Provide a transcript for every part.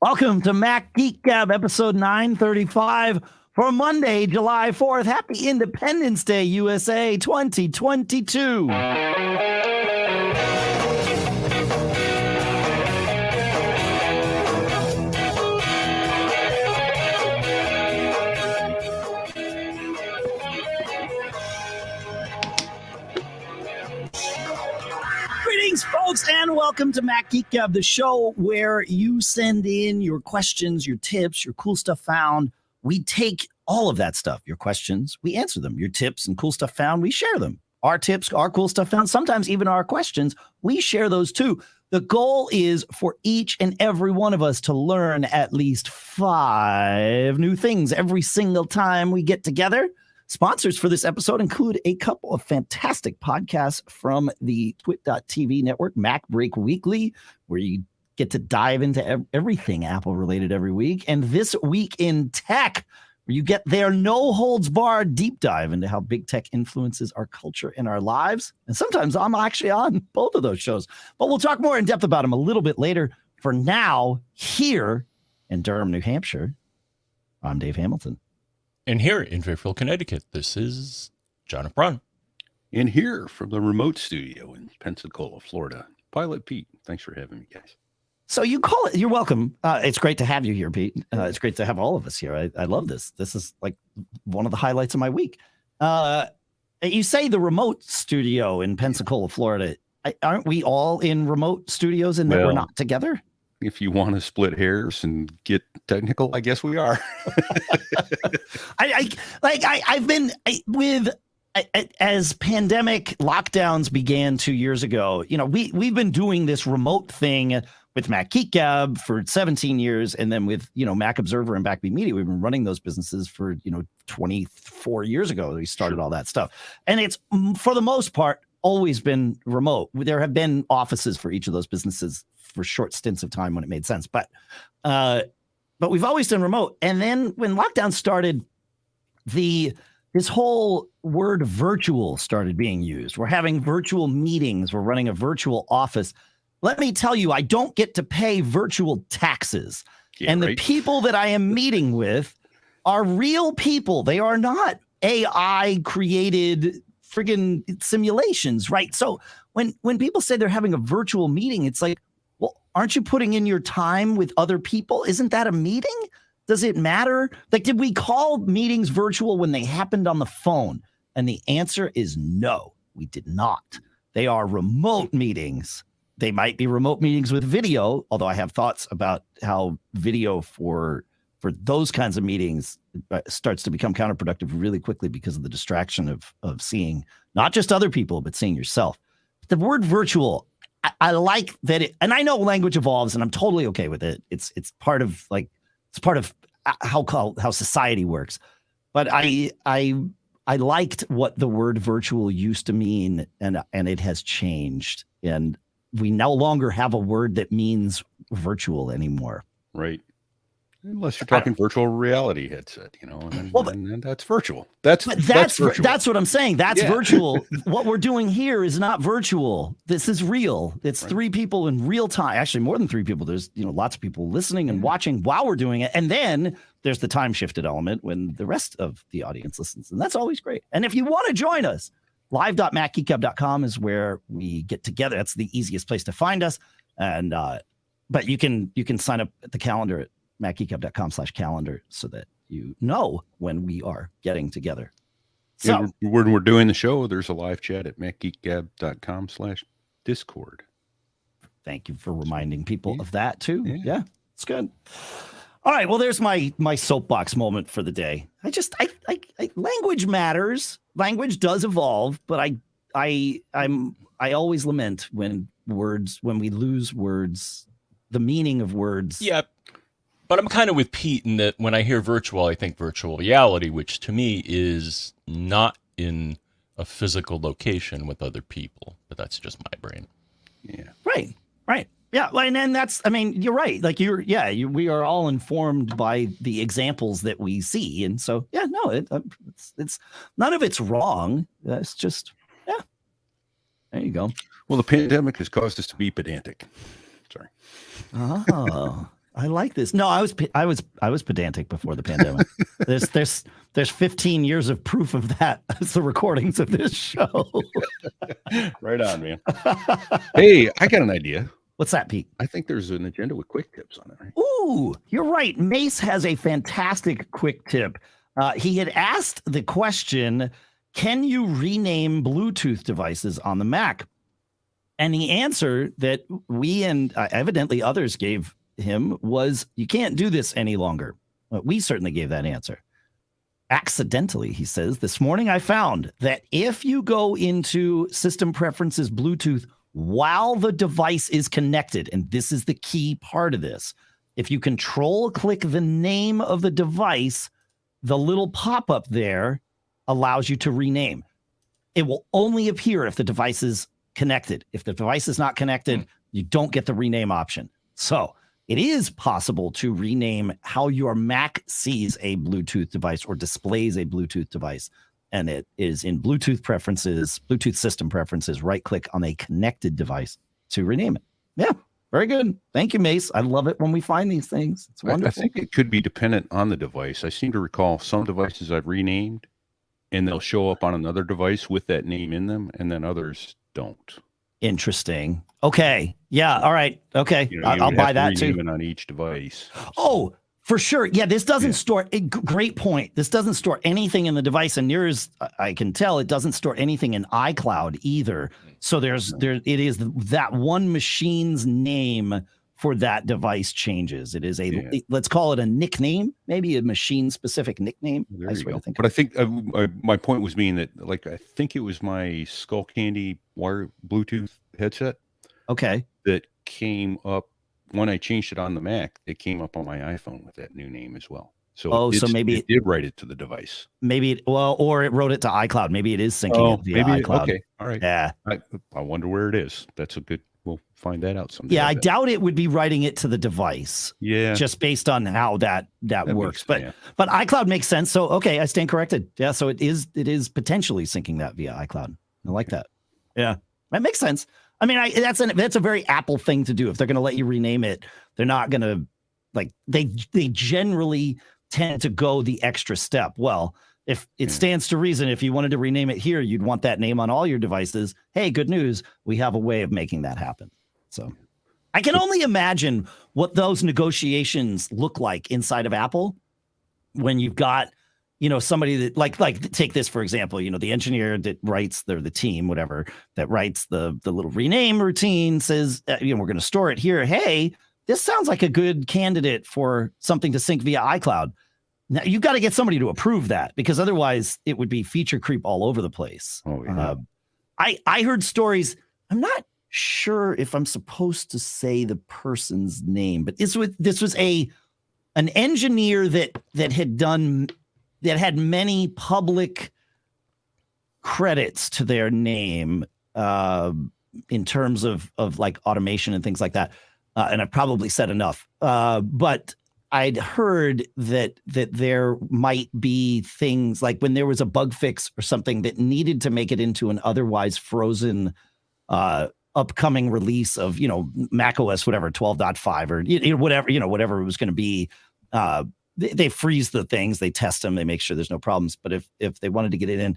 Welcome to Mac Geek Gab, episode 935 for Monday, July 4th. Happy Independence Day, USA 2022. Greetings, folks, and welcome to Mac Geek Gab, the show where you send in your questions, your tips, your cool stuff found. We take all of that stuff, your questions, we answer them. Your tips and cool stuff found, we share them. Our tips, our cool stuff found, sometimes even our questions, we share those too. The goal is for each and every one of us to learn at least 5 new things every single time we get together. Sponsors for this episode include a couple of fantastic podcasts from the twit.tv network, MacBreak Weekly, where you get to dive into everything Apple related every week, and This Week in Tech, where you get their no-holds-barred deep dive into how big tech influences our culture and our lives. And sometimes I'm actually on both of those shows, but we'll talk more in depth about them a little bit later. For now, here in Durham, New Hampshire, I'm Dave Hamilton. And here in Fairfield, Connecticut, this is John Brown. And here from the remote studio in Pensacola, Florida, Pilot Pete. Thanks for having me, guys. So you call it, you're welcome. It's great to have you here, Pete. It's great to have all of us here. I love this. This is like one of the highlights of my week. You say the remote studio in Pensacola, Florida. Aren't we all in remote studios and that we're not together? If you want to split hairs and get technical, I guess we are. I've been as pandemic lockdowns began 2 years ago. You know, we've been doing this remote thing with Mac Geek Gab for 17 years, and then with Mac Observer and Backbeat Media, we've been running those businesses for 24 years ago. We started all that stuff, and it's for the most part always been remote. There have been offices for each of those businesses for short stints of time when it made sense, but we've always done remote. And then when lockdown started, this whole word virtual started being used. We're having virtual meetings. We're running a virtual office. Let me tell you, I don't get to pay virtual taxes. Yeah, and the people that I am meeting with are real people. They are not AI created friggin' simulations, right? So when people say they're having a virtual meeting, it's like, well, aren't you putting in your time with other people? Isn't that a meeting? Does it matter? Like, did we call meetings virtual when they happened on the phone? And the answer is no, we did not. They are remote meetings. They might be remote meetings with video, although I have thoughts about how video for those kinds of meetings starts to become counterproductive really quickly because of the distraction of seeing not just other people, but seeing yourself. The word virtual, I like that and I know language evolves, and I'm totally okay with it. It's part of how society works. But I liked what the word virtual used to mean, and it has changed, and we no longer have a word that means virtual anymore. Right. Unless you're talking virtual reality headset, and then that's virtual. That's virtual. That's what I'm saying. That's virtual. What we're doing here is not virtual. This is real. It's 3 people in real time. Actually, more than 3 people. There's lots of people listening and watching while we're doing it. And then there's the time shifted element when the rest of the audience listens, and that's always great. And if you want to join us, live.macgeekgab.com is where we get together. That's the easiest place to find us. And but you can sign up at the calendar at macgeekgab.com/calendar so that you know when we are getting together. So when we're doing the show, there's a live chat at macgeekgab.com/discord. Thank you for reminding people of that too. Yeah, it's good. All right, well, there's my soapbox moment for the day. I language matters. Language does evolve, but I always lament when we lose words, the meaning of words. Yeah. But I'm kind of with Pete in that when I hear virtual, I think virtual reality, which to me is not in a physical location with other people. But that's just my brain. Yeah. Right. Yeah. And then you're right. Like we are all informed by the examples that we see. And so, yeah, no, it's none of it's wrong. It's just, there you go. Well, the pandemic has caused us to be pedantic. Sorry. Oh, I like this. No, I was pedantic before the pandemic. There's 15 years of proof of that. It's the recordings of this show. Right on, man. Hey, I got an idea. What's that, Pete? I think there's an agenda with quick tips on it. Right? Ooh, you're right. Mace has a fantastic quick tip. He had asked the question, can you rename Bluetooth devices on the Mac? And the answer that we and evidently others gave him was, you can't do this any longer. Well, we certainly gave that answer. Accidentally, he says, this morning I found that if you go into System Preferences Bluetooth while the device is connected, and this is the key part of this, if you control-click the name of the device, the little pop-up there allows you to rename. It will only appear if the device is connected. If the device is not connected, you don't get the rename option. So it is possible to rename how your Mac sees a Bluetooth device or displays a Bluetooth device. And it is in Bluetooth preferences, Bluetooth system preferences, right-click on a connected device to rename it. Yeah, very good. Thank you, Mace. I love it when we find these things. It's wonderful. I think it could be dependent on the device. I seem to recall some devices I've renamed, and they'll show up on another device with that name in them, and then others don't. Interesting. Okay. Yeah. All right. Okay. I'll buy that too. Even on each device. Oh, for sure. Yeah. This doesn't store. Great point. This doesn't store anything in the device, and near as I can tell, it doesn't store anything in iCloud either. So it is that one machine's name for that device changes. It is let's call it a nickname, maybe a machine specific nickname. Nice way to think. But I think my point was being that, like, I think it was my Skull Candy wire Bluetooth headset. Okay. That came up when I changed it on the Mac. It came up on my iPhone with that new name as well. So so maybe it did write it to the device. Maybe or it wrote it to iCloud. Maybe it is syncing it via iCloud. Okay. All right. Yeah. I wonder where it is. That's a good. We'll find that out someday. Yeah, I doubt it would be writing it to the device. Yeah. Just based on how that works. But iCloud makes sense. So okay, I stand corrected. Yeah. So it is potentially syncing that via iCloud. I like that. Yeah. That makes sense. I mean, that's a very Apple thing to do. If they're going to let you rename it, they're not going to they generally tend to go the extra step. Well, if it stands to reason, if you wanted to rename it here, you'd want that name on all your devices. Hey, good news. We have a way of making that happen. So I can only imagine what those negotiations look like inside of Apple when you've got, somebody that like take this, for example, the engineer that writes the team, whatever, that writes the little rename routine says, we're going to store it here. Hey, this sounds like a good candidate for something to sync via iCloud. Now you've got to get somebody to approve that, because otherwise it would be feature creep all over the place. Oh, yeah. I heard stories. I'm not sure if I'm supposed to say the person's name, but this was an engineer that had many public credits to their name in terms of like automation and things like that. And I've probably said enough, but I'd heard that there might be things like when there was a bug fix or something that needed to make it into an otherwise frozen upcoming release of, macOS, whatever, 12.5 or whatever it was going to be. They freeze the things, they test them, they make sure there's no problems. But if they wanted to get it in,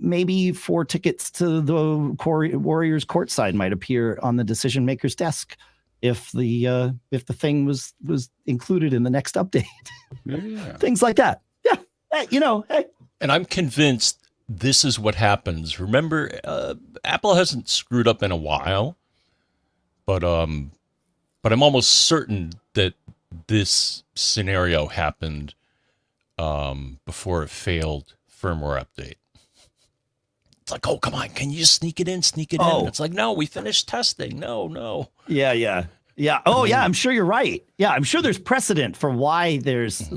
maybe 4 tickets to the Warriors courtside might appear on the decision maker's desk if the thing was included in the next update. Yeah. Things like that. Yeah. Hey. And I'm convinced this is what happens. Remember, Apple hasn't screwed up in a while, but I'm almost certain that this scenario happened before a failed firmware update. It's like, oh, come on, can you just sneak it in? It's like, no, we finished testing. No. Yeah. Oh, yeah, I'm sure you're right. Yeah, I'm sure there's precedent for why there's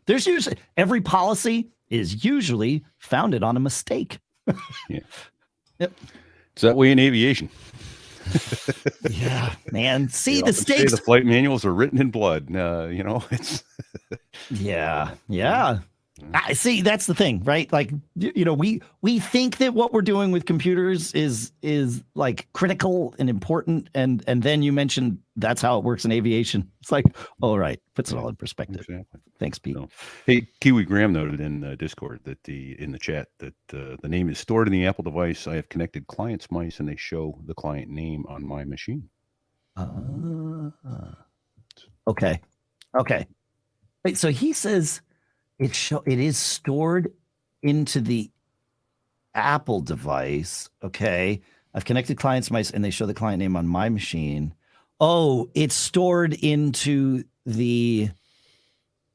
usually every policy is usually founded on a mistake. Yeah. Yep. It's that way in aviation. Yeah, man. See, the stakes. The flight manuals are written in blood. It's. Yeah. I see. That's the thing, right? Like, we think that what we're doing with computers is like critical and important, and then you mentioned that's how it works in aviation. It's like, all right, puts it all in perspective. Exactly. Thanks, Pete. So, hey, Kiwi Graham noted in Discord that in the chat that the name is stored in the Apple device. I have connected client's mice, and they show the client name on my machine. Okay. Wait, so he says it is stored into the Apple device. Okay. I've connected client's mice and they show the client name on my machine. Oh, it's stored into if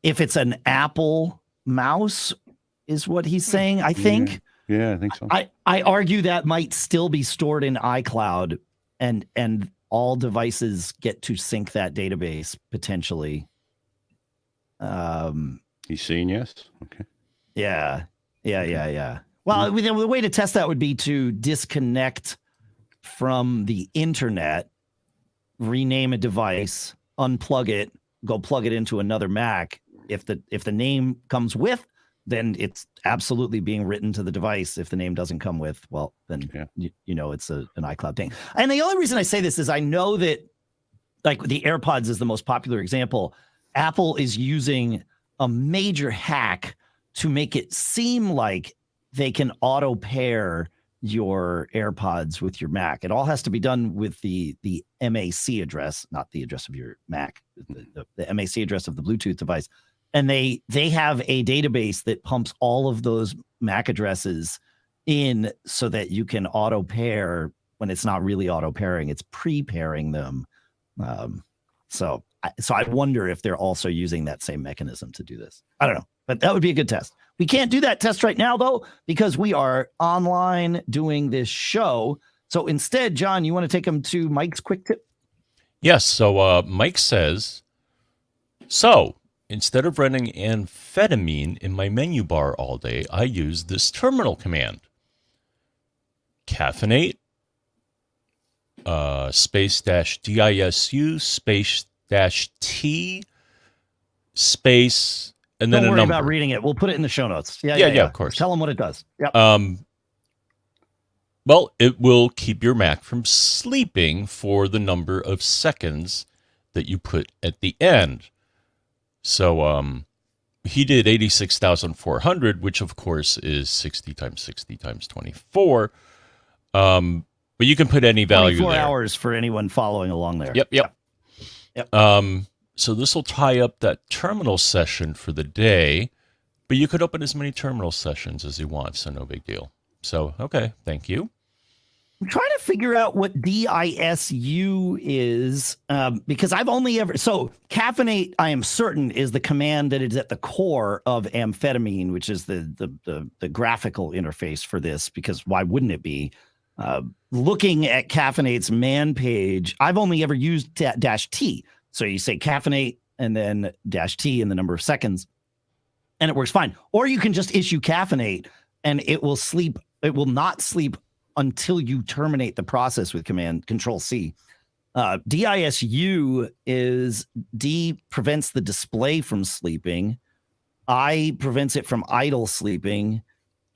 it's an Apple mouse is what he's saying, I think. Yeah, I think so. I argue that might still be stored in iCloud and all devices get to sync that database potentially. He's saying yes. Okay. Yeah. Well, the way to test that would be to disconnect from the internet, rename a device, unplug it, go plug it into another Mac. If the name comes with, then it's absolutely being written to the device. If the name doesn't come with, well, then it's an iCloud thing. And the only reason I say this is I know that, like, the AirPods is the most popular example. Apple is using a major hack to make it seem like they can auto pair your AirPods with your Mac. It all has to be done with the MAC address, not the address of your Mac, the MAC address of the Bluetooth device. And they have a database that pumps all of those MAC addresses in so that you can auto pair when it's not really auto pairing, it's pre-pairing them. So I wonder if they're also using that same mechanism to do this. I don't know, but that would be a good test. We can't do that test right now, though, because we are online doing this show. So instead, John, you want to take them to Mike's quick tip? Yes. So Mike says, so instead of running amphetamine in my menu bar all day, I use this terminal command. Caffeinate, space dash disu, space dash t, space, and then Don't a worry number. about reading it. We'll put it in the show notes. Yeah, of course. Tell them what it does. Yep. Well, it will keep your Mac from sleeping for the number of seconds that you put at the end. So he did 86,400, which of course is 60 times 60 times 24. But you can put any value 24 there. hours for anyone following along there. Yep. Yep. So this will tie up that terminal session for the day, but you could open as many terminal sessions as you want, so no big deal. So, okay, thank you. I'm trying to figure out what disu is, because I've only ever... So caffeinate, I am certain, is the command that is at the core of amphetamine, which is the graphical interface for this, because why wouldn't it be? Looking at caffeinate's man page, I've only ever used dash T. So you say caffeinate and then dash T and the number of seconds, and it works fine. Or you can just issue caffeinate and it will sleep. It will not sleep until you terminate the process with command Control C. DISU is D prevents the display from sleeping. I prevents it from idle sleeping.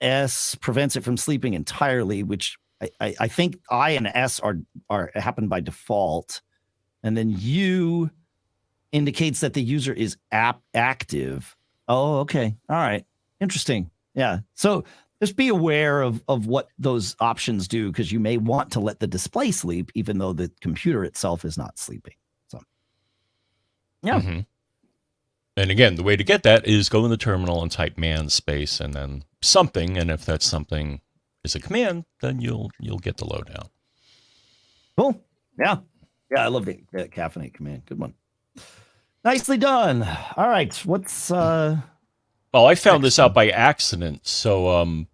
S prevents it from sleeping entirely, which I think I and S are happen by default. And then U indicates that the user is active. Oh, okay. All right. Interesting. Yeah. So just be aware of what those options do, because you may want to let the display sleep, even though the computer itself is not sleeping. So, yeah. Mm-hmm. And again, the way to get that is go in the terminal and type man space and then something. And if that something is a command, then you'll get the lowdown. Cool. Yeah. Yeah, I love the caffeinate command. Good one. Nicely done. All right. What's Well, I found this out by accident. So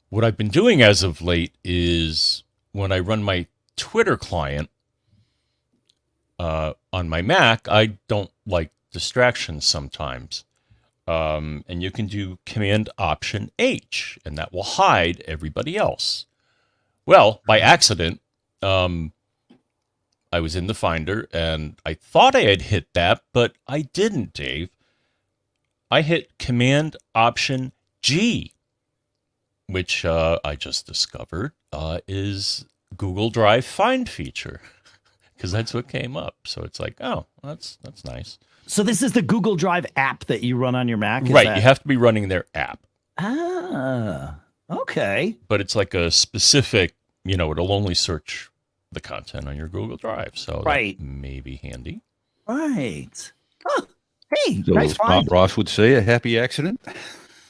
what I've been doing as of late is when I run my Twitter client on my Mac, I don't like distractions sometimes. And you can do Command-Option-H, and that will hide everybody else. Well, by accident, I was in the Finder, and I thought I had hit that, but I didn't, Dave. I hit Command-Option-G, which I just discovered is Google Drive Find feature, because that's what came up. So it's like, oh, that's nice. So this is the Google Drive app that you run on your Mac? Right, you have to be running their app. Ah, okay. But it's like a specific, it'll only search the content on your Google Drive. So right. That may be handy. Right. Huh. Hey, so nice find. Bob Ross would say a happy accident.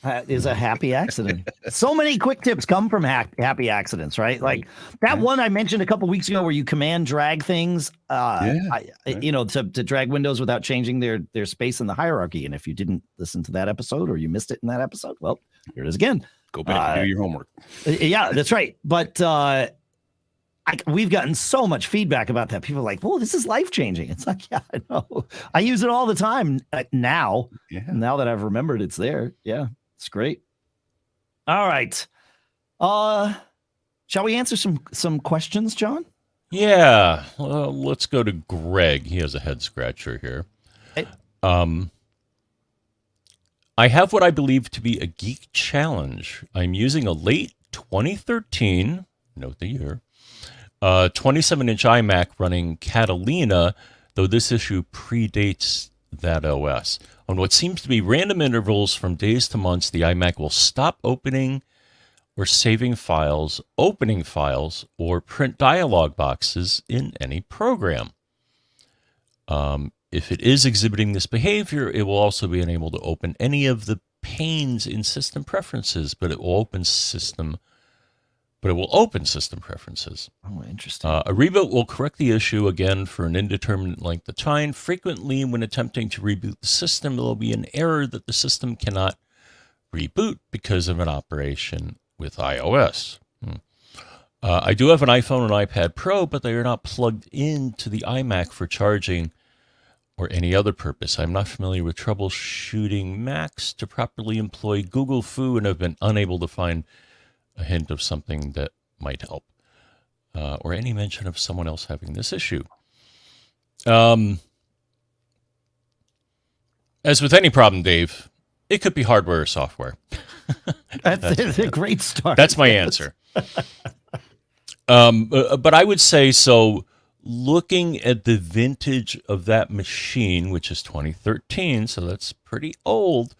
That is a happy accident. So many quick tips come from happy accidents, right? Like that one I mentioned a couple weeks ago where you command drag things, to drag windows without changing their space in the hierarchy. And if you didn't listen to that episode or you missed it in that episode, well, here it is again. Go back and do your homework. Yeah, that's right. But we've gotten so much feedback about that. People are like, "Whoa, this is life-changing." It's like, yeah, I know. I use it all the time now. Yeah. Now that I've remembered it's there. Yeah, it's great. All right. Shall we answer some questions, John? Yeah. Let's go to Greg. He has a head scratcher here. Hey. I have what I believe to be a geek challenge. I'm using a late 2013, note the year, 27-inch iMac running Catalina, though this issue predates that OS. On what seems to be random intervals from days to months, the iMac will stop opening or saving files, opening files, or print dialog boxes in any program. If it is exhibiting this behavior, it will also be unable to open any of the panes in system preferences, but it will open system preferences. Oh, interesting. A reboot will correct the issue again for an indeterminate length of time. Frequently, when attempting to reboot the system, there will be an error that the system cannot reboot because of an operation with iOS. I do have an iPhone and iPad Pro, but they are not plugged into the iMac for charging or any other purpose. I'm not familiar with troubleshooting Macs to properly employ Google Foo and have been unable to find a hint of something that might help, or any mention of someone else having this issue. As with any problem, Dave, it could be hardware or software. That's a great start. That's my answer. But I would say, so looking at the vintage of that machine, which is 2013, so that's pretty old,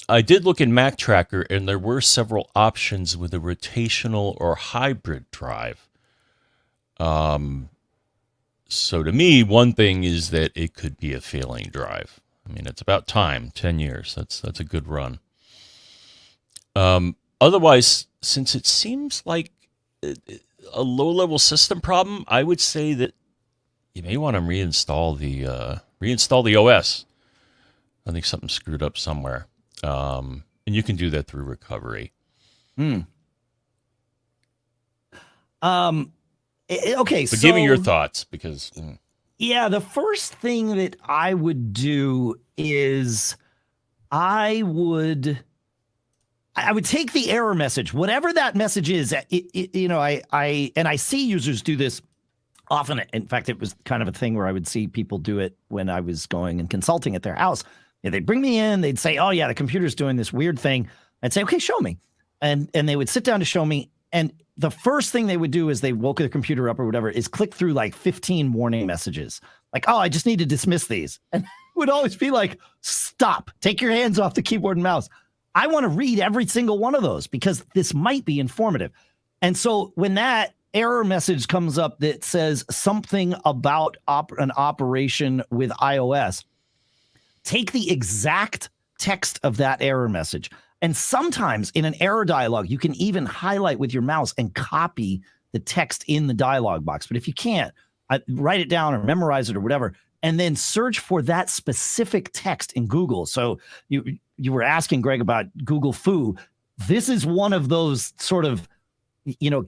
I did look in Mac Tracker, and there were several options with a rotational or hybrid drive. So to me, one thing is that it could be a failing drive. I mean, it's about time, 10 years. That's a good run. Otherwise, since it seems like a low-level system problem, I would say that you may want to reinstall the OS. I think something screwed up somewhere. And you can do that through recovery. Okay, but give me your thoughts, because yeah, the first thing that I would do is I would take the error message, whatever that message is. I see users do this often. In fact, it was kind of a thing where I would see people do it when I was going and consulting at their house. They'd bring me in, they'd say, "Oh yeah, the computer's doing this weird thing." I'd say, "Okay, show me." And they would sit down to show me. And the first thing they would do is they woke the computer up or whatever is click through like 15 warning messages. Like, "Oh, I just need to dismiss these." And it would always be like, "Stop, take your hands off the keyboard and mouse. I want to read every single one of those because this might be informative." And so when that error message comes up that says something about an operation with iOS, take the exact text of that error message. And sometimes in an error dialog, you can even highlight with your mouse and copy the text in the dialog box. But if you can't, write it down or memorize it or whatever, and then search for that specific text in Google. So you were asking, Greg, about Google Foo. This is one of those sort of,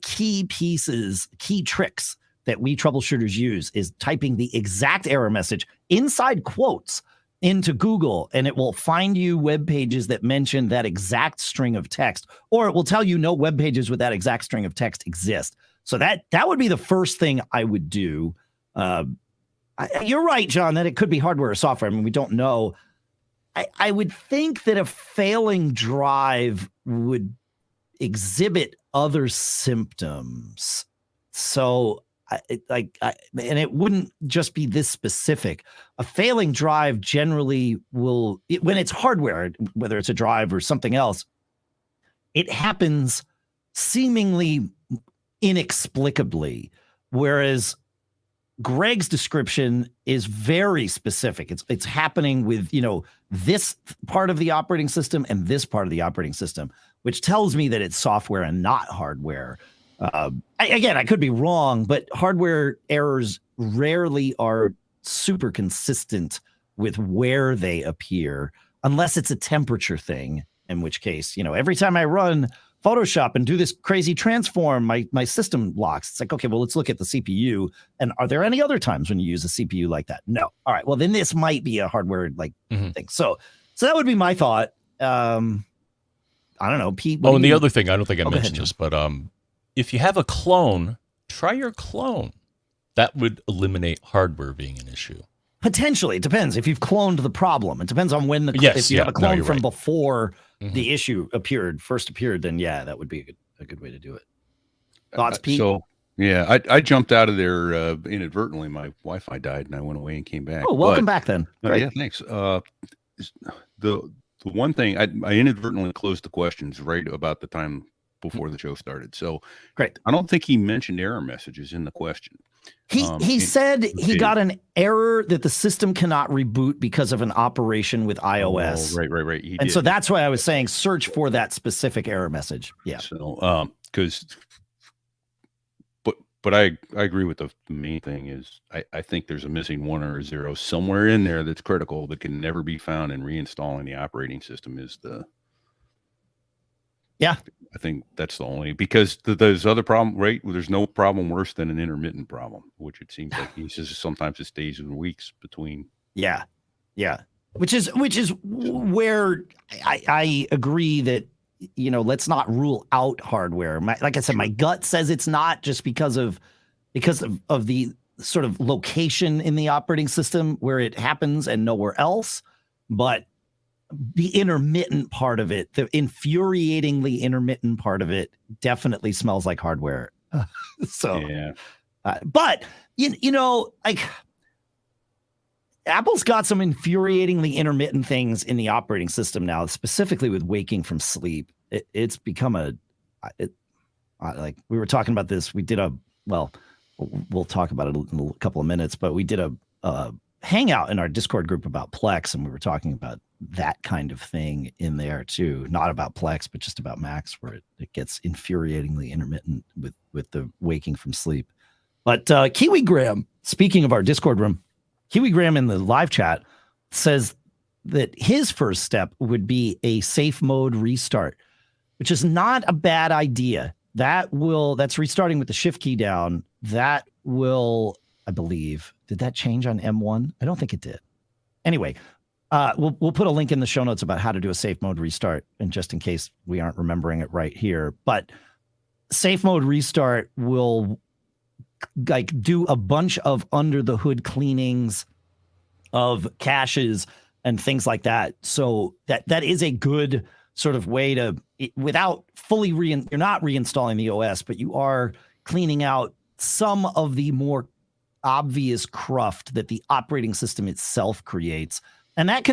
key pieces, key tricks that we troubleshooters use, is typing the exact error message inside quotes into Google, and it will find you web pages that mention that exact string of text, or it will tell you no web pages with that exact string of text exist. So that would be the first thing I would do. You're right, John, that it could be hardware or software. I mean, we don't know. I would think that a failing drive would exhibit other symptoms. So and it wouldn't just be this specific. A failing drive generally will, when it's hardware, whether it's a drive or something else, it happens seemingly inexplicably. Whereas Greg's description is very specific. It's happening with, this part of the operating system and this part of the operating system, which tells me that it's software and not hardware. I could be wrong, but hardware errors rarely are super consistent with where they appear, unless it's a temperature thing, in which case, every time I run Photoshop and do this crazy transform, my system locks. It's like, okay, well, let's look at the CPU. And are there any other times when you use a CPU like that? No. All right. Well, then this might be a hardware thing. So that would be my thought. I don't know, Pete. And the other thing, I don't think I mentioned this, but if you have a clone, try your clone. That would eliminate hardware being an issue. Potentially. It depends if you've cloned the problem. It depends on when if you have a clone from before the issue first appeared, then that would be a good way to do it. Thoughts, Pete? So I jumped out of there inadvertently. My Wi-Fi died and I went away and came back. Oh, welcome back then. Yeah, thanks. The one thing I inadvertently closed the questions right about the time before the show started. So great. I don't think he mentioned error messages in the question. He said he got an error that the system cannot reboot because of an operation with iOS. Oh, right. And so that's why I was saying search for that specific error message. Yeah. So but I agree with the main thing is I think there's a missing 1 or a 0 somewhere in there that's critical that can never be found, and reinstalling the operating system is I think that's the only, because there's other problem, right? There's no problem worse than an intermittent problem, which it seems like he says sometimes it stays in weeks between. Yeah. Which is where I agree that, let's not rule out hardware. Like I said, my gut says it's not, just because of the sort of location in the operating system where it happens and nowhere else. But the intermittent part of it, the infuriatingly intermittent part of it, definitely smells like hardware. But Apple's got some infuriatingly intermittent things in the operating system now, specifically with waking from sleep. It's become like we were talking about this. We did we'll talk about it in a couple of minutes, but we did a hangout in our Discord group about Plex, and we were talking about that kind of thing in there too. Not about Plex, but just about Macs, where it gets infuriatingly intermittent with the waking from sleep. But Kiwi Graham, speaking of our Discord room, Kiwi Graham in the live chat says that his first step would be a safe mode restart, which is not a bad idea. That's restarting with the shift key down. That will, I believe, did that change on M1? I don't think it did. Anyway, we'll put a link in the show notes about how to do a safe mode restart, and just in case we aren't remembering it right here. But safe mode restart will do a bunch of under the hood cleanings of caches and things like that. So that is a good sort of way to, without fully you're not reinstalling the OS, but you are cleaning out some of the more obvious cruft that the operating system itself creates. And that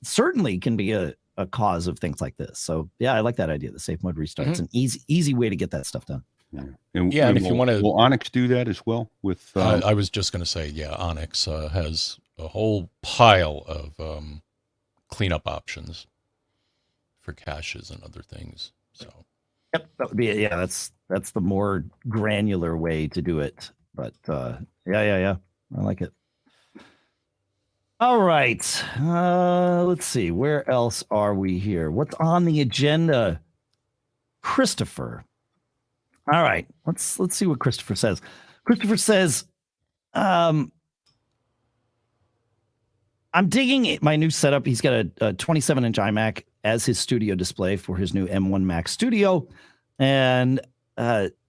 certainly can be a cause of things like this. So yeah, I like that idea. The safe mode restart. It's an easy way to get that stuff done. Yeah. And if you want to, will Onyx do that as well? With I was just going to say, Onyx has a whole pile of cleanup options for caches and other things. So yep, that would be that's the more granular way to do it. But I like it. All right, let's see, where else are we here? What's on the agenda? Christopher. All right, let's see what Christopher says. Christopher says, I'm digging my new setup. He's got a 27-inch iMac as his studio display for his new M1 Mac Studio, and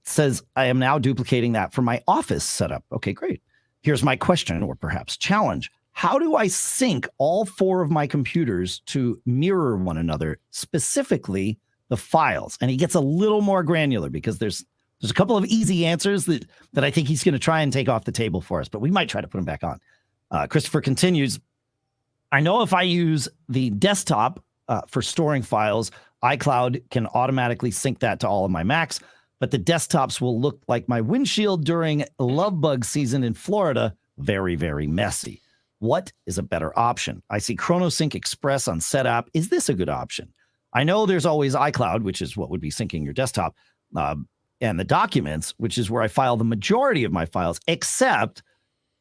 says, I am now duplicating that for my office setup. Okay, great. Here's my question, or perhaps challenge. How do I sync all 4 of my computers to mirror one another, specifically the files? And he gets a little more granular because there's a couple of easy answers that I think he's going to try and take off the table for us, but we might try to put him back on. Christopher continues, I know if I use the desktop for storing files, iCloud can automatically sync that to all of my Macs, but the desktops will look like my windshield during love bug season in Florida. Very, very messy. What is a better option? I see ChronoSync Express on setup. Is this a good option? I know there's always iCloud, which is what would be syncing your desktop, and the documents, which is where I file the majority of my files, except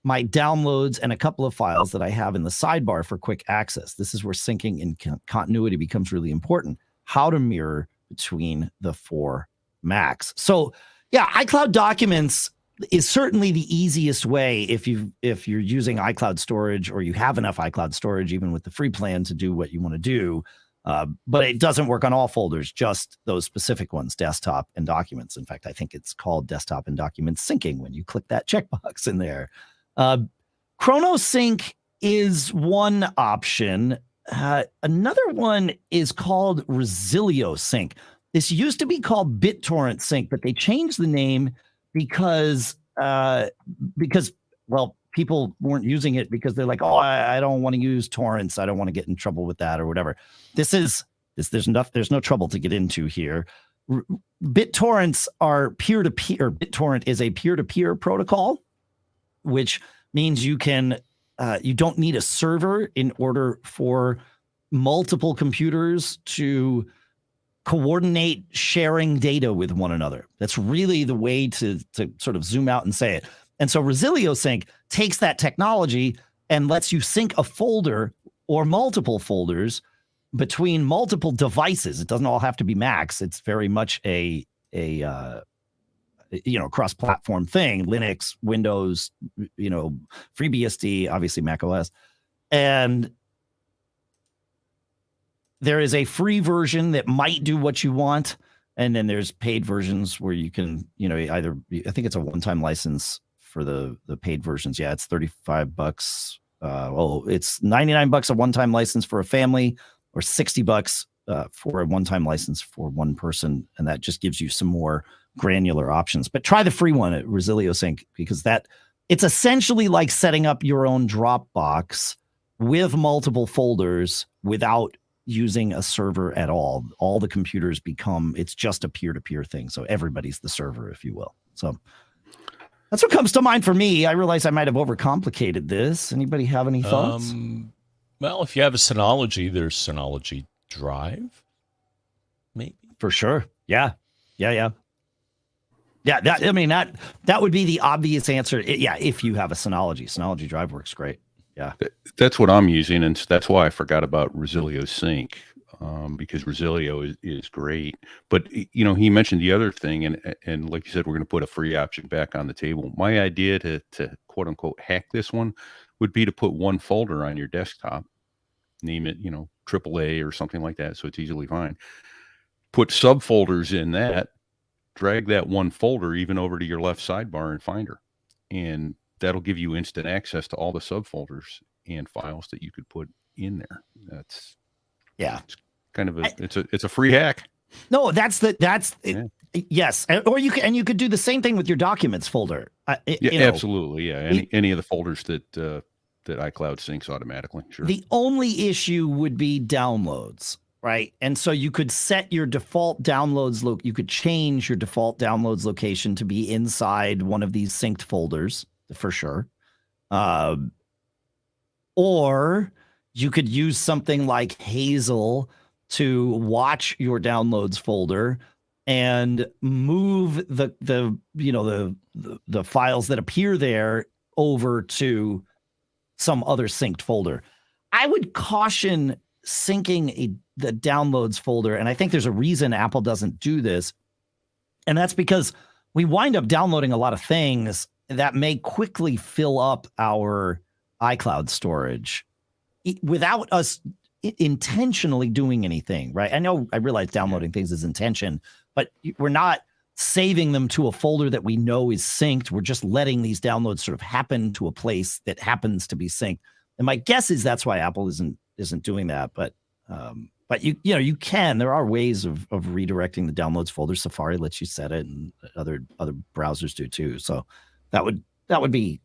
my downloads and a couple of files that I have in the sidebar for quick access. This is where syncing and continuity becomes really important. How to mirror between the 4 Macs. So yeah, iCloud Documents is certainly the easiest way if you're using iCloud storage or you have enough iCloud storage, even with the free plan, to do what you want to do. But it doesn't work on all folders, just those specific ones, desktop and documents. In fact, I think it's called desktop and documents syncing when you click that checkbox in there. ChronoSync is one option. Another one is called Resilio Sync. This used to be called BitTorrent Sync, but they changed the name because well, people weren't using it because they're like, oh, I don't want to use torrents. I don't want to get in trouble with that or whatever. There's no trouble to get into here. BitTorrents are peer-to-peer. BitTorrent is a peer-to-peer protocol, which means you don't need a server in order for multiple computers to coordinate sharing data with one another. That's really the way to sort of zoom out and say it. And so Resilio Sync takes that technology and lets you sync a folder or multiple folders between multiple devices. It doesn't all have to be Macs. It's very much a cross-platform thing. Linux, Windows, FreeBSD, obviously macOS. And there is a free version that might do what you want. And then there's paid versions where you can, either, I think it's a one-time license for the paid versions. Yeah, it's $35. It's $99 a one-time license for a family, or $60 for a one-time license for one person. And that just gives you some more granular options. But try the free one at Resilio Sync, because it's essentially like setting up your own Dropbox with multiple folders without using a server at all. All the computers it's just a peer-to-peer thing. So everybody's the server, if you will. So that's what comes to mind for me. I realize I might have overcomplicated this. Anybody have any thoughts? Well, if you have a Synology, there's Synology Drive, maybe. For sure. Yeah. That would be the obvious answer. If you have a Synology Drive works great. Yeah, that's what I'm using, and that's why I forgot about Resilio Sync, because Resilio is great. But he mentioned the other thing, and like you said, we're going to put a free option back on the table. My idea to quote unquote hack this one would be to put one folder on your desktop, name it AAA or something like that, so it's easily fine. Put subfolders in that, drag that one folder even over to your left sidebar in Finder, and that'll give you instant access to all the subfolders and files that you could put in there. It's kind of it's a free hack. No, yes. Or you could do the same thing with your documents folder. Absolutely. Yeah. Any of the folders that iCloud syncs automatically. Sure. The only issue would be downloads, right? And so you could set your default downloads you could change your default downloads location to be inside one of these synced folders, for sure. Or you could use something like Hazel to watch your downloads folder and move the files that appear there over to some other synced folder. I would caution syncing the downloads folder, and I think there's a reason Apple doesn't do this, and that's because we wind up downloading a lot of things that may quickly fill up our iCloud storage without us intentionally doing anything, right? I realize downloading things is intention, but we're not saving them to a folder that we know is synced. We're just letting these downloads sort of happen to a place that happens to be synced. And my guess is that's why Apple isn't doing that. But you can. There are ways of redirecting the downloads folder. Safari lets you set it, and other browsers do too. So that would be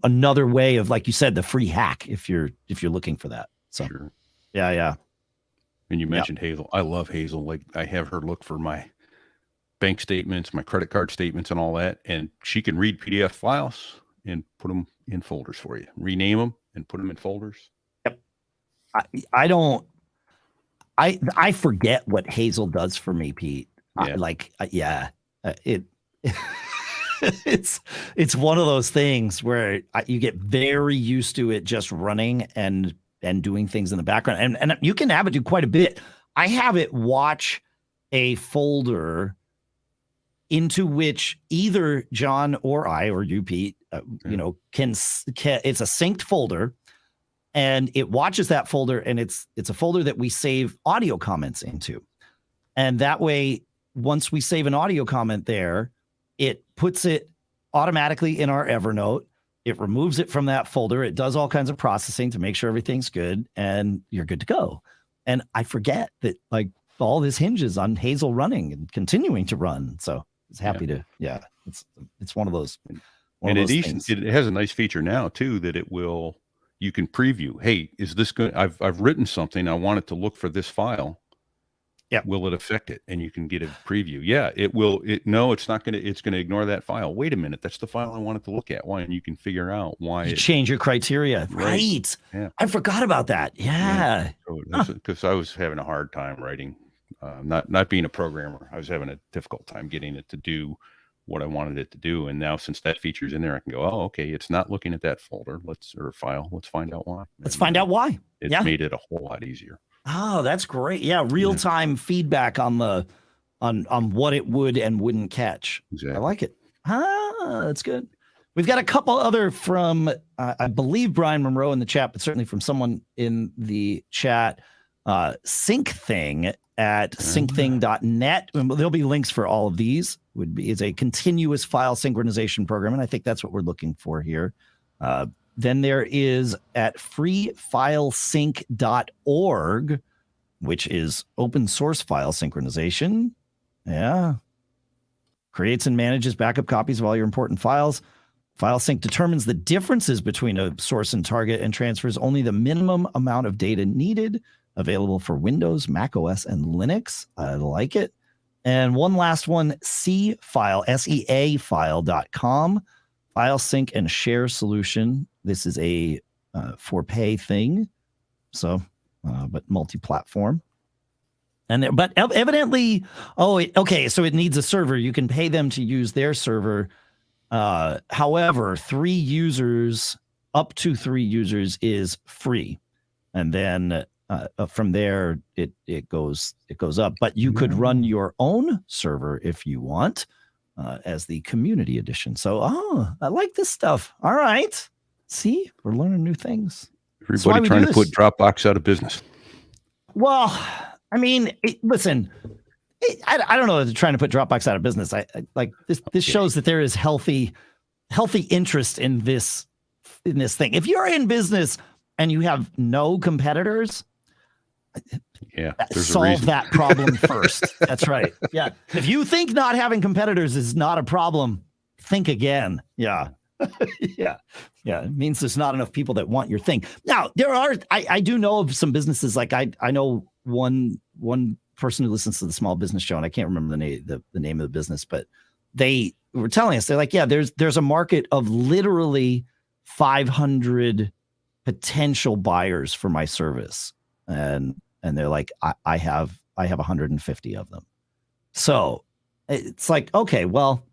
another way of, like you said, the free hack if you're looking for that. So Sure. yeah. And you mentioned Hazel. I love Hazel. Like, I have her look for my bank statements, my credit card statements, and all that, and she can read PDF files and put them in folders for you. Rename them and put them in folders. Yep. I forget what Hazel does for me, Pete. Yeah. It's one of those things where you get very used to it just running and doing things in the background, and you can have it do quite a bit. I have it watch a folder into which either John or I or you, Pete, can it's a synced folder, and it watches that folder, and it's a folder that we save audio comments into, and that way, once we save an audio comment there, it puts it automatically in our Evernote. It removes it from that folder. It does all kinds of processing to make sure everything's good, and you're good to go. And I forget that, like, all this hinges on Hazel running and continuing to run. So it's happy to, it's one of those. It has a nice feature now too, that you can preview. Hey, is this good? I've written something. I want it to look for this file. Yeah. Will it affect it? And you can get a preview. Yeah, it will. No, it's not going to, it's going to ignore that file. Wait a minute. That's the file I wanted to look at. Why? And you can figure out why. You change your criteria. Right. Yeah. I forgot about that. Yeah. Because I was having a hard time writing, not being a programmer. I was having a difficult time getting it to do what I wanted it to do. And now, since that feature's in there, I can go, oh, okay, it's not looking at that folder. Or file. Let's find out why. Let's find out why. It's made it a whole lot easier. Oh, that's great. Yeah, real-time feedback on what it would and wouldn't catch. Exactly. I like it. That's good. We've got a couple other from, I believe, Brian Monroe in the chat, but certainly from someone in the chat. SyncThing at syncthing.net. There'll be links for all of these. Is a continuous file synchronization program, and I think that's what we're looking for here. Then there is at freefilesync.org, which is open source file synchronization. Yeah. Creates and manages backup copies of all your important files. FileSync determines the differences between a source and target and transfers only the minimum amount of data needed. Available for Windows, macOS, and Linux. I like it. And one last one, SeaFile, SEAFile.com. File sync and share solution. This is a for pay thing, so but multi-platform. And but evidently, okay, so it needs a server. You can pay them to use their server. However, up to 3 users is free, and then from there it goes up. But you could run your own server if you want. As the community edition. So, I like this stuff. All right. See, we're learning new things. Everybody trying to put Dropbox out of business. Well, I mean, listen, I don't know if they're trying to put Dropbox out of business. I like this. This shows that there is healthy interest in this thing. If you're in business and you have no competitors, solve that problem first. That's right. Yeah. If you think not having competitors is not a problem, think again. Yeah. Yeah. It means there's not enough people that want your thing. Now, there are, I do know of some businesses, like I know one person who listens to the Small Business Show, and I can't remember the name of the business, but they were telling us, they're like, yeah, there's a market of literally 500 potential buyers for my service. And they're like, I have 150 of them. So it's like, okay, well,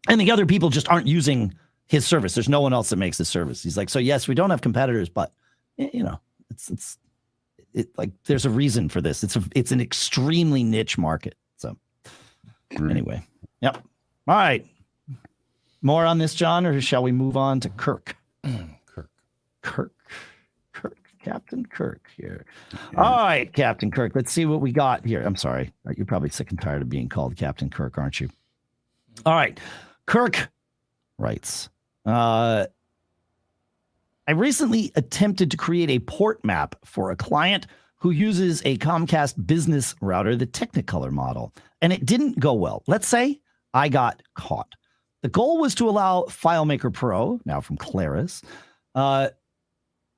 and the other people just aren't using his service. There's no one else that makes this service. He's like, so yes, we don't have competitors, but it's like, there's a reason for this. It's an extremely niche market. So anyway, yep. All right. More on this, John, or shall we move on to Kirk? Kirk. Captain Kirk here. Yeah. All right, Captain Kirk. Let's see what we got here. I'm sorry. You're probably sick and tired of being called Captain Kirk, aren't you? All right. Kirk writes, I recently attempted to create a port map for a client who uses a Comcast business router, the Technicolor model, and it didn't go well. Let's say I got caught. The goal was to allow FileMaker Pro, now from Claris, the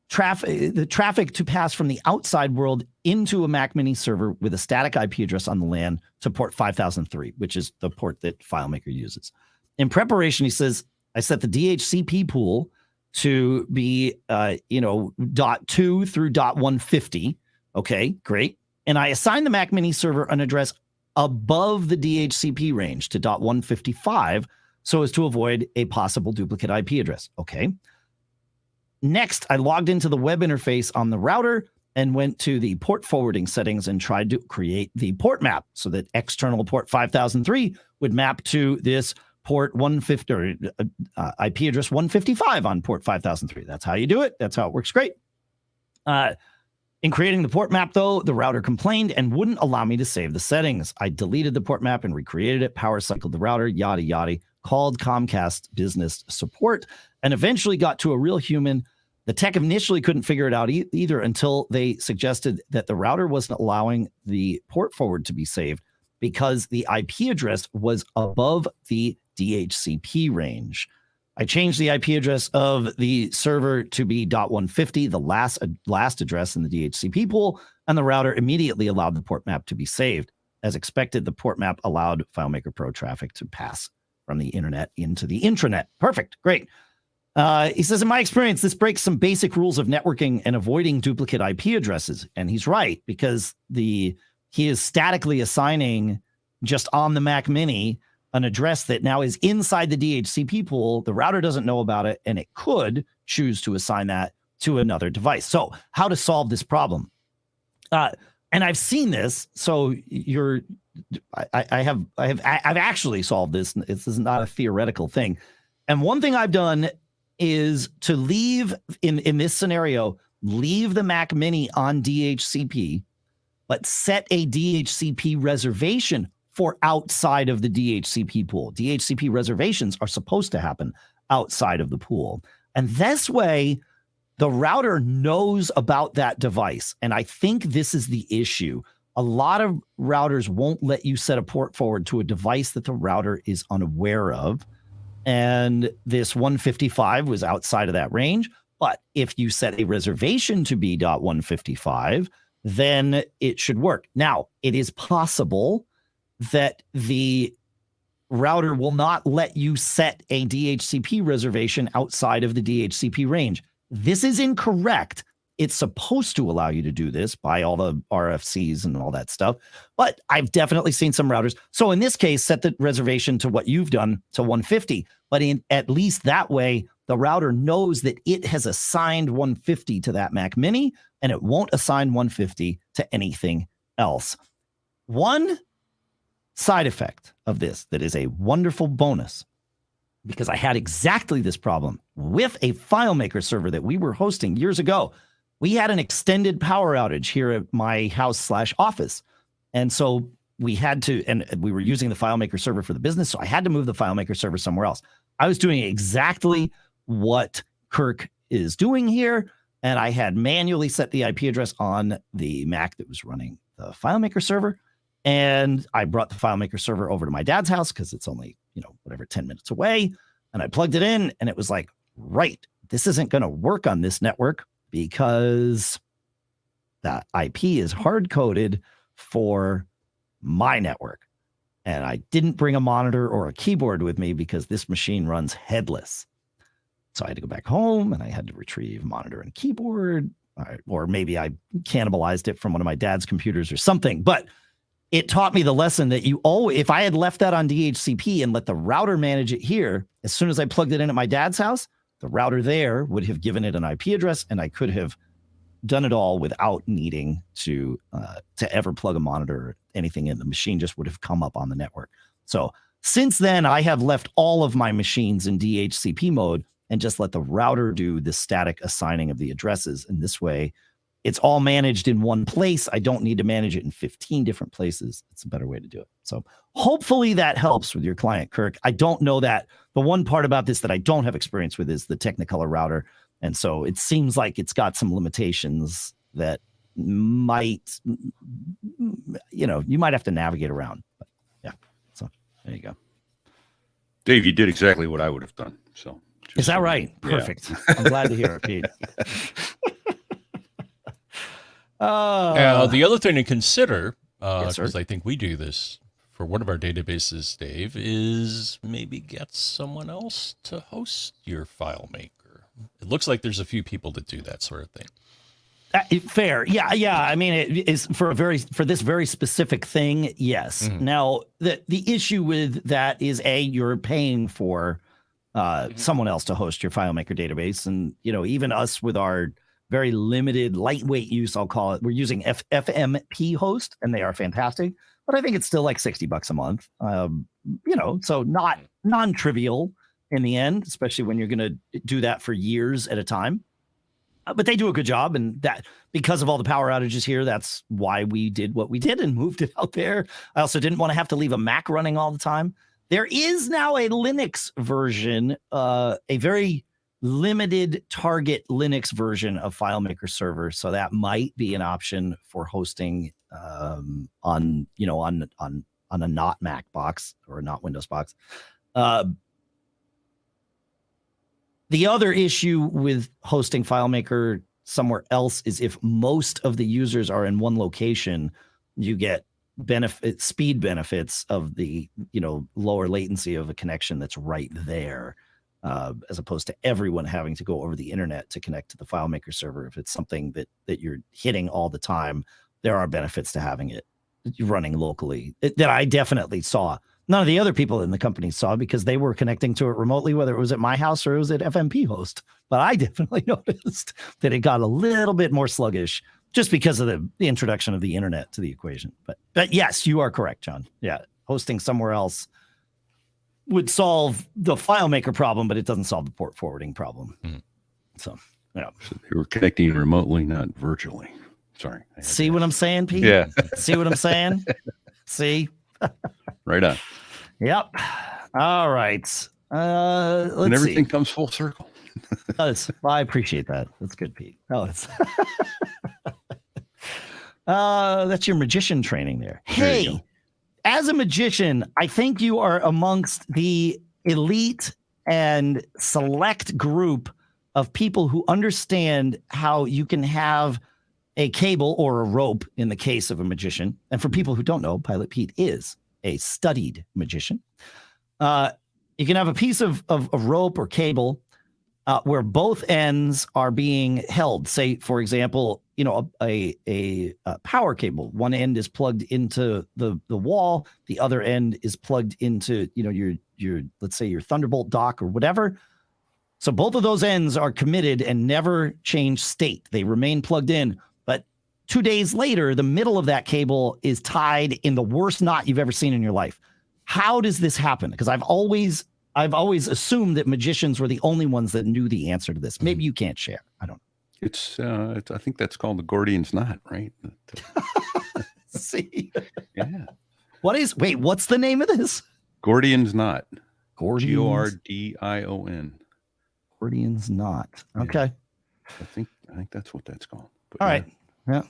traffic to pass from the outside world into a Mac Mini server with a static IP address on the LAN to port 5003, which is the port that FileMaker uses. In preparation, he says, I set the DHCP pool to be, .2 through .150. Okay, great. And I assigned the Mac Mini server an address above the DHCP range to .155 so as to avoid a possible duplicate IP address. Okay. Next, I logged into the web interface on the router and went to the port forwarding settings and tried to create the port map so that external port 5003 would map to this port 150 or IP address 155 on port 5003. That's how you do it. That's how it works great. In creating the port map, though, the router complained and wouldn't allow me to save the settings. I deleted the port map and recreated it, power cycled the router, yada, yada, called Comcast business support, and eventually got to a real human. The tech initially couldn't figure it out either until they suggested that the router wasn't allowing the port forward to be saved because the IP address was above the DHCP range. I changed the IP address of the server to be .150, the last address in the DHCP pool, and the router immediately allowed the port map to be saved. As expected, the port map allowed FileMaker Pro traffic to pass from the internet into the intranet. Perfect. Great. He says, in my experience, this breaks some basic rules of networking and avoiding duplicate IP addresses. And he's right, because he is statically assigning just on the Mac Mini an address that now is inside the DHCP pool. The router doesn't know about it, and it could choose to assign that to another device. So how to solve this problem? And I've seen this. So I've actually solved this. This is not a theoretical thing. And one thing I've done is to leave in this scenario, leave the Mac Mini on DHCP, but set a DHCP reservation for outside of the DHCP pool. DHCP reservations are supposed to happen outside of the pool. And this way, the router knows about that device. And I think this is the issue. A lot of routers won't let you set a port forward to a device that the router is unaware of. And this 155 was outside of that range. But if you set a reservation to be .155, then it should work. Now, it is possible that the router will not let you set a DHCP reservation outside of the DHCP range. This is incorrect. It's supposed to allow you to do this by all the RFCs and all that stuff. But I've definitely seen some routers. So in this case, set the reservation to what you've done to 150. But at least that way, the router knows that it has assigned 150 to that Mac Mini, and it won't assign 150 to anything else. One side effect of this that is a wonderful bonus, because I had exactly this problem with a FileMaker server that we were hosting years ago. We had an extended power outage here at my house/office. And so we had to, and we were using the FileMaker server for the business. So I had to move the FileMaker server somewhere else. I was doing exactly what Kirk is doing here. And I had manually set the IP address on the Mac that was running the FileMaker server. And I brought the FileMaker server over to my dad's house because it's only, 10 minutes away. And I plugged it in and it was like, right, this isn't going to work on this network because that IP is hard coded for my network. And I didn't bring a monitor or a keyboard with me because this machine runs headless. So I had to go back home and I had to retrieve monitor and keyboard, or maybe I cannibalized it from one of my dad's computers or something. But it taught me the lesson that if I had left that on DHCP and let the router manage it here, as soon as I plugged it in at my dad's house, the router there would have given it an IP address, and I could have done it all without needing to ever plug a monitor or anything in. The machine just would have come up on the network. So since then, I have left all of my machines in DHCP mode and just let the router do the static assigning of the addresses. And this way, it's all managed in one place. I don't need to manage it in 15 different places. It's a better way to do it. So hopefully that helps with your client, Kirk. I don't know that. The one part about this that I don't have experience with is the Technicolor router. And so it seems like it's got some limitations that might, you might have to navigate around. But yeah. So there you go. Dave, you did exactly what I would have done. So is that right? Yeah. Perfect. I'm glad to hear it, Pete. Now, the other thing to consider, Yes, because sir. I think we do this for one of our databases, Dave, is maybe get someone else to host your FileMaker. It looks like there's a few people that do that sort of thing. Fair. Yeah. I mean, it is for this very specific thing. Yes. Mhm. Now, the issue with that is you're paying for someone else to host your FileMaker database. And, even us with our very limited lightweight use, I'll call it, we're using FMP host and they are fantastic, but I think it's still like $60 a month. So not non-trivial in the end, especially when you're going to do that for years at a time. But they do a good job, and that because of all the power outages here, that's why we did what we did and moved it out there. I also didn't want to have to leave a Mac running all the time. There is now a Linux version, a very limited target Linux version of FileMaker Server, so that might be an option for hosting on a not Mac box or a not Windows box. The other issue with hosting FileMaker somewhere else is if most of the users are in one location, you get speed benefits of the lower latency of a connection that's right there, as opposed to everyone having to go over the internet to connect to the FileMaker server. If it's something that you're hitting all the time, there are benefits to having it running locally that I definitely saw. None of the other people in the company saw because they were connecting to it remotely, whether it was at my house or it was at FMP host. But I definitely noticed that it got a little bit more sluggish just because of the introduction of the internet to the equation. But yes, you are correct, John. Yeah, hosting somewhere else would solve the FileMaker problem, but it doesn't solve the port forwarding problem. Mm-hmm. So, yeah. So they were connecting remotely, not virtually. Sorry. See what I'm saying, Pete? Yeah. See what I'm saying? See? Right on. Yep. All right. Let's and everything see. comes full circle. I appreciate that. That's good, Pete. It's that's your magician training there. There you Hey, go. as a magician, I think you are amongst the elite and select group of people who understand how you can have a cable or a rope in the case of a magician. And for people who don't know, Pilot Pete is a studied magician. You can have a piece of rope or cable where both ends are being held. Say, for example, a power cable. One end is plugged into the wall. The other end is plugged into your let's say your Thunderbolt dock or whatever. So both of those ends are committed and never change state. They remain plugged in. But 2 days later, the middle of that cable is tied in the worst knot you've ever seen in your life. How does this happen? Because I've always assumed that magicians were the only ones that knew the answer to this. Maybe you can't share. I don't know. It's I think that's called the Gordion's knot, right? See? Yeah. What's the name of this? Gordion's knot. Gordion's Gordion. Gordion's knot. Yeah. Okay. I think that's what that's called. But All right. Yeah.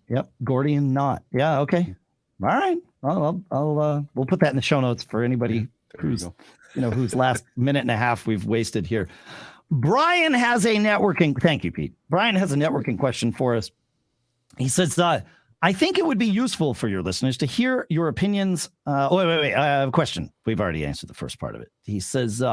Yep. Gordion knot. Yeah. Okay. All right. Well, I'll we'll put that in the show notes for anybody who's whose last minute and a half we've wasted here. Brian has a networking. Thank you, Pete. Brian has a networking question for us. He says, I think it would be useful for your listeners to hear your opinions. Wait. I have a question. We've already answered the first part of it. He says,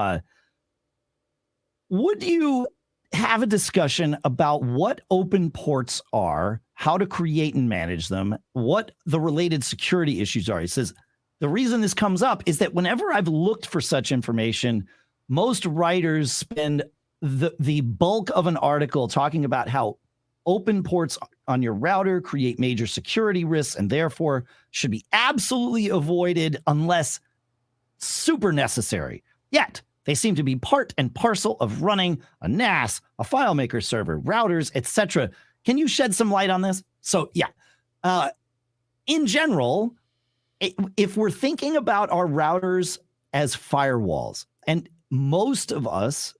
would you have a discussion about what open ports are, how to create and manage them, what the related security issues are? He says, the reason this comes up is that whenever I've looked for such information, most writers spend the bulk of an article talking about how open ports on your router create major security risks and therefore should be absolutely avoided unless super necessary. Yet, they seem to be part and parcel of running a NAS, a FileMaker server, routers, etc. Can you shed some light on this? So, yeah. In general, if we're thinking about our routers as firewalls, and most of us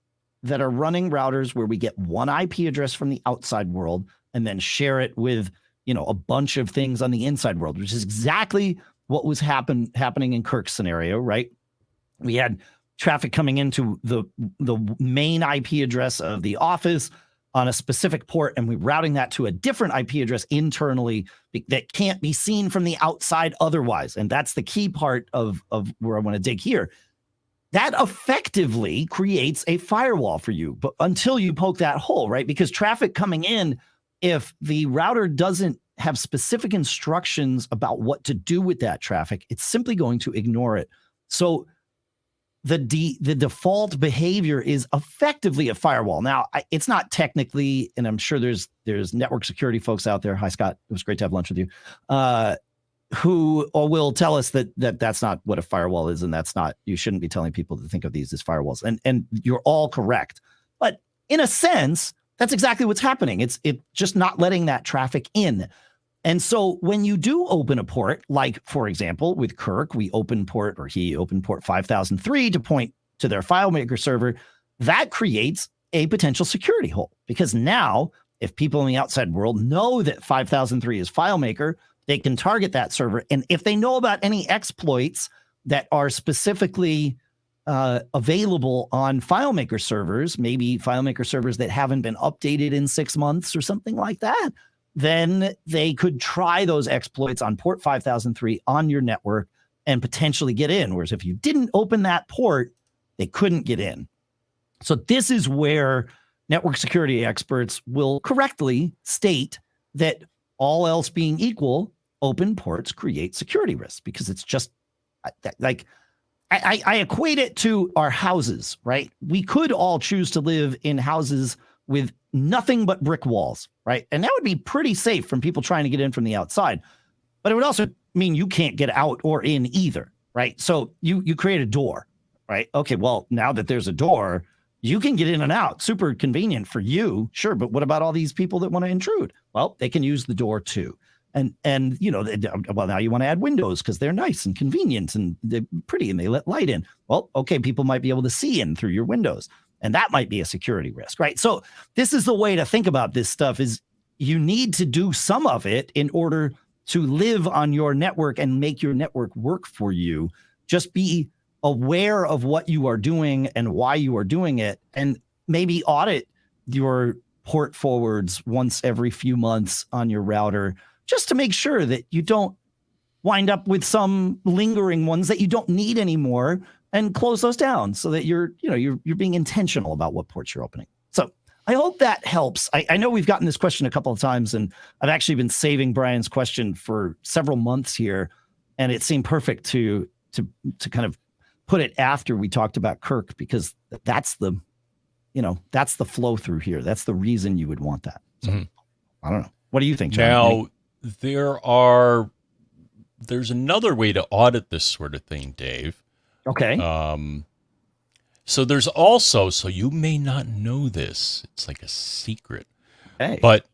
that are running routers where we get one IP address from the outside world and then share it with, a bunch of things on the inside world, which is exactly what was happening in Kirk's scenario, right? We had traffic coming into the main IP address of the office on a specific port, and we're routing that to a different IP address internally that can't be seen from the outside otherwise. And that's the key part of where I want to dig here. That effectively creates a firewall for you, but until you poke that hole, right? Because traffic coming in, if the router doesn't have specific instructions about what to do with that traffic, it's simply going to ignore it. So the default behavior is effectively a firewall. Now, it's not technically, and I'm sure there's network security folks out there. Hi, Scott. It was great to have lunch with you. Who will tell us that that's not what a firewall is, and that's not, you shouldn't be telling people to think of these as firewalls. And you're all correct. But in a sense, that's exactly what's happening. It's just not letting that traffic in. And so when you do open a port, like, for example, with Kirk, he opened port 5003 to point to their FileMaker server, that creates a potential security hole. Because now, if people in the outside world know that 5003 is FileMaker, they can target that server. And if they know about any exploits that are specifically available on FileMaker servers, maybe FileMaker servers that haven't been updated in 6 months or something like that, then they could try those exploits on port 5003 on your network and potentially get in. Whereas if you didn't open that port, they couldn't get in. So this is where network security experts will correctly state that all else being equal, open ports create security risks, because it's just like, I equate it to our houses, right? We could all choose to live in houses with nothing but brick walls, right? And that would be pretty safe from people trying to get in from the outside. But it would also mean you can't get out or in either, right? So you create a door, right? Okay, well, now that there's a door, you can get in and out. Super convenient for you, sure. But what about all these people that want to intrude? Well, they can use the door too. And well, now you want to add windows because they're nice and convenient and they're pretty and they let light in. Well, okay, people might be able to see in through your windows, and that might be a security risk, right? So this is the way to think about this stuff: is you need to do some of it in order to live on your network and make your network work for you. Just be aware of what you are doing and why you are doing it, and maybe audit your port forwards once every few months on your router, just to make sure that you don't wind up with some lingering ones that you don't need anymore, and close those down so that you're being intentional about what ports you're opening. So I hope that helps. I know we've gotten this question a couple of times, and I've actually been saving Brian's question for several months here, and it seemed perfect to kind of put it after we talked about Kirk, because that's the flow through here. That's the reason you would want that. So I don't know. What do you think, John? Now, there's another way to audit this sort of thing, Dave. Okay. So there's also, so you may not know this, it's like a secret, Hey. but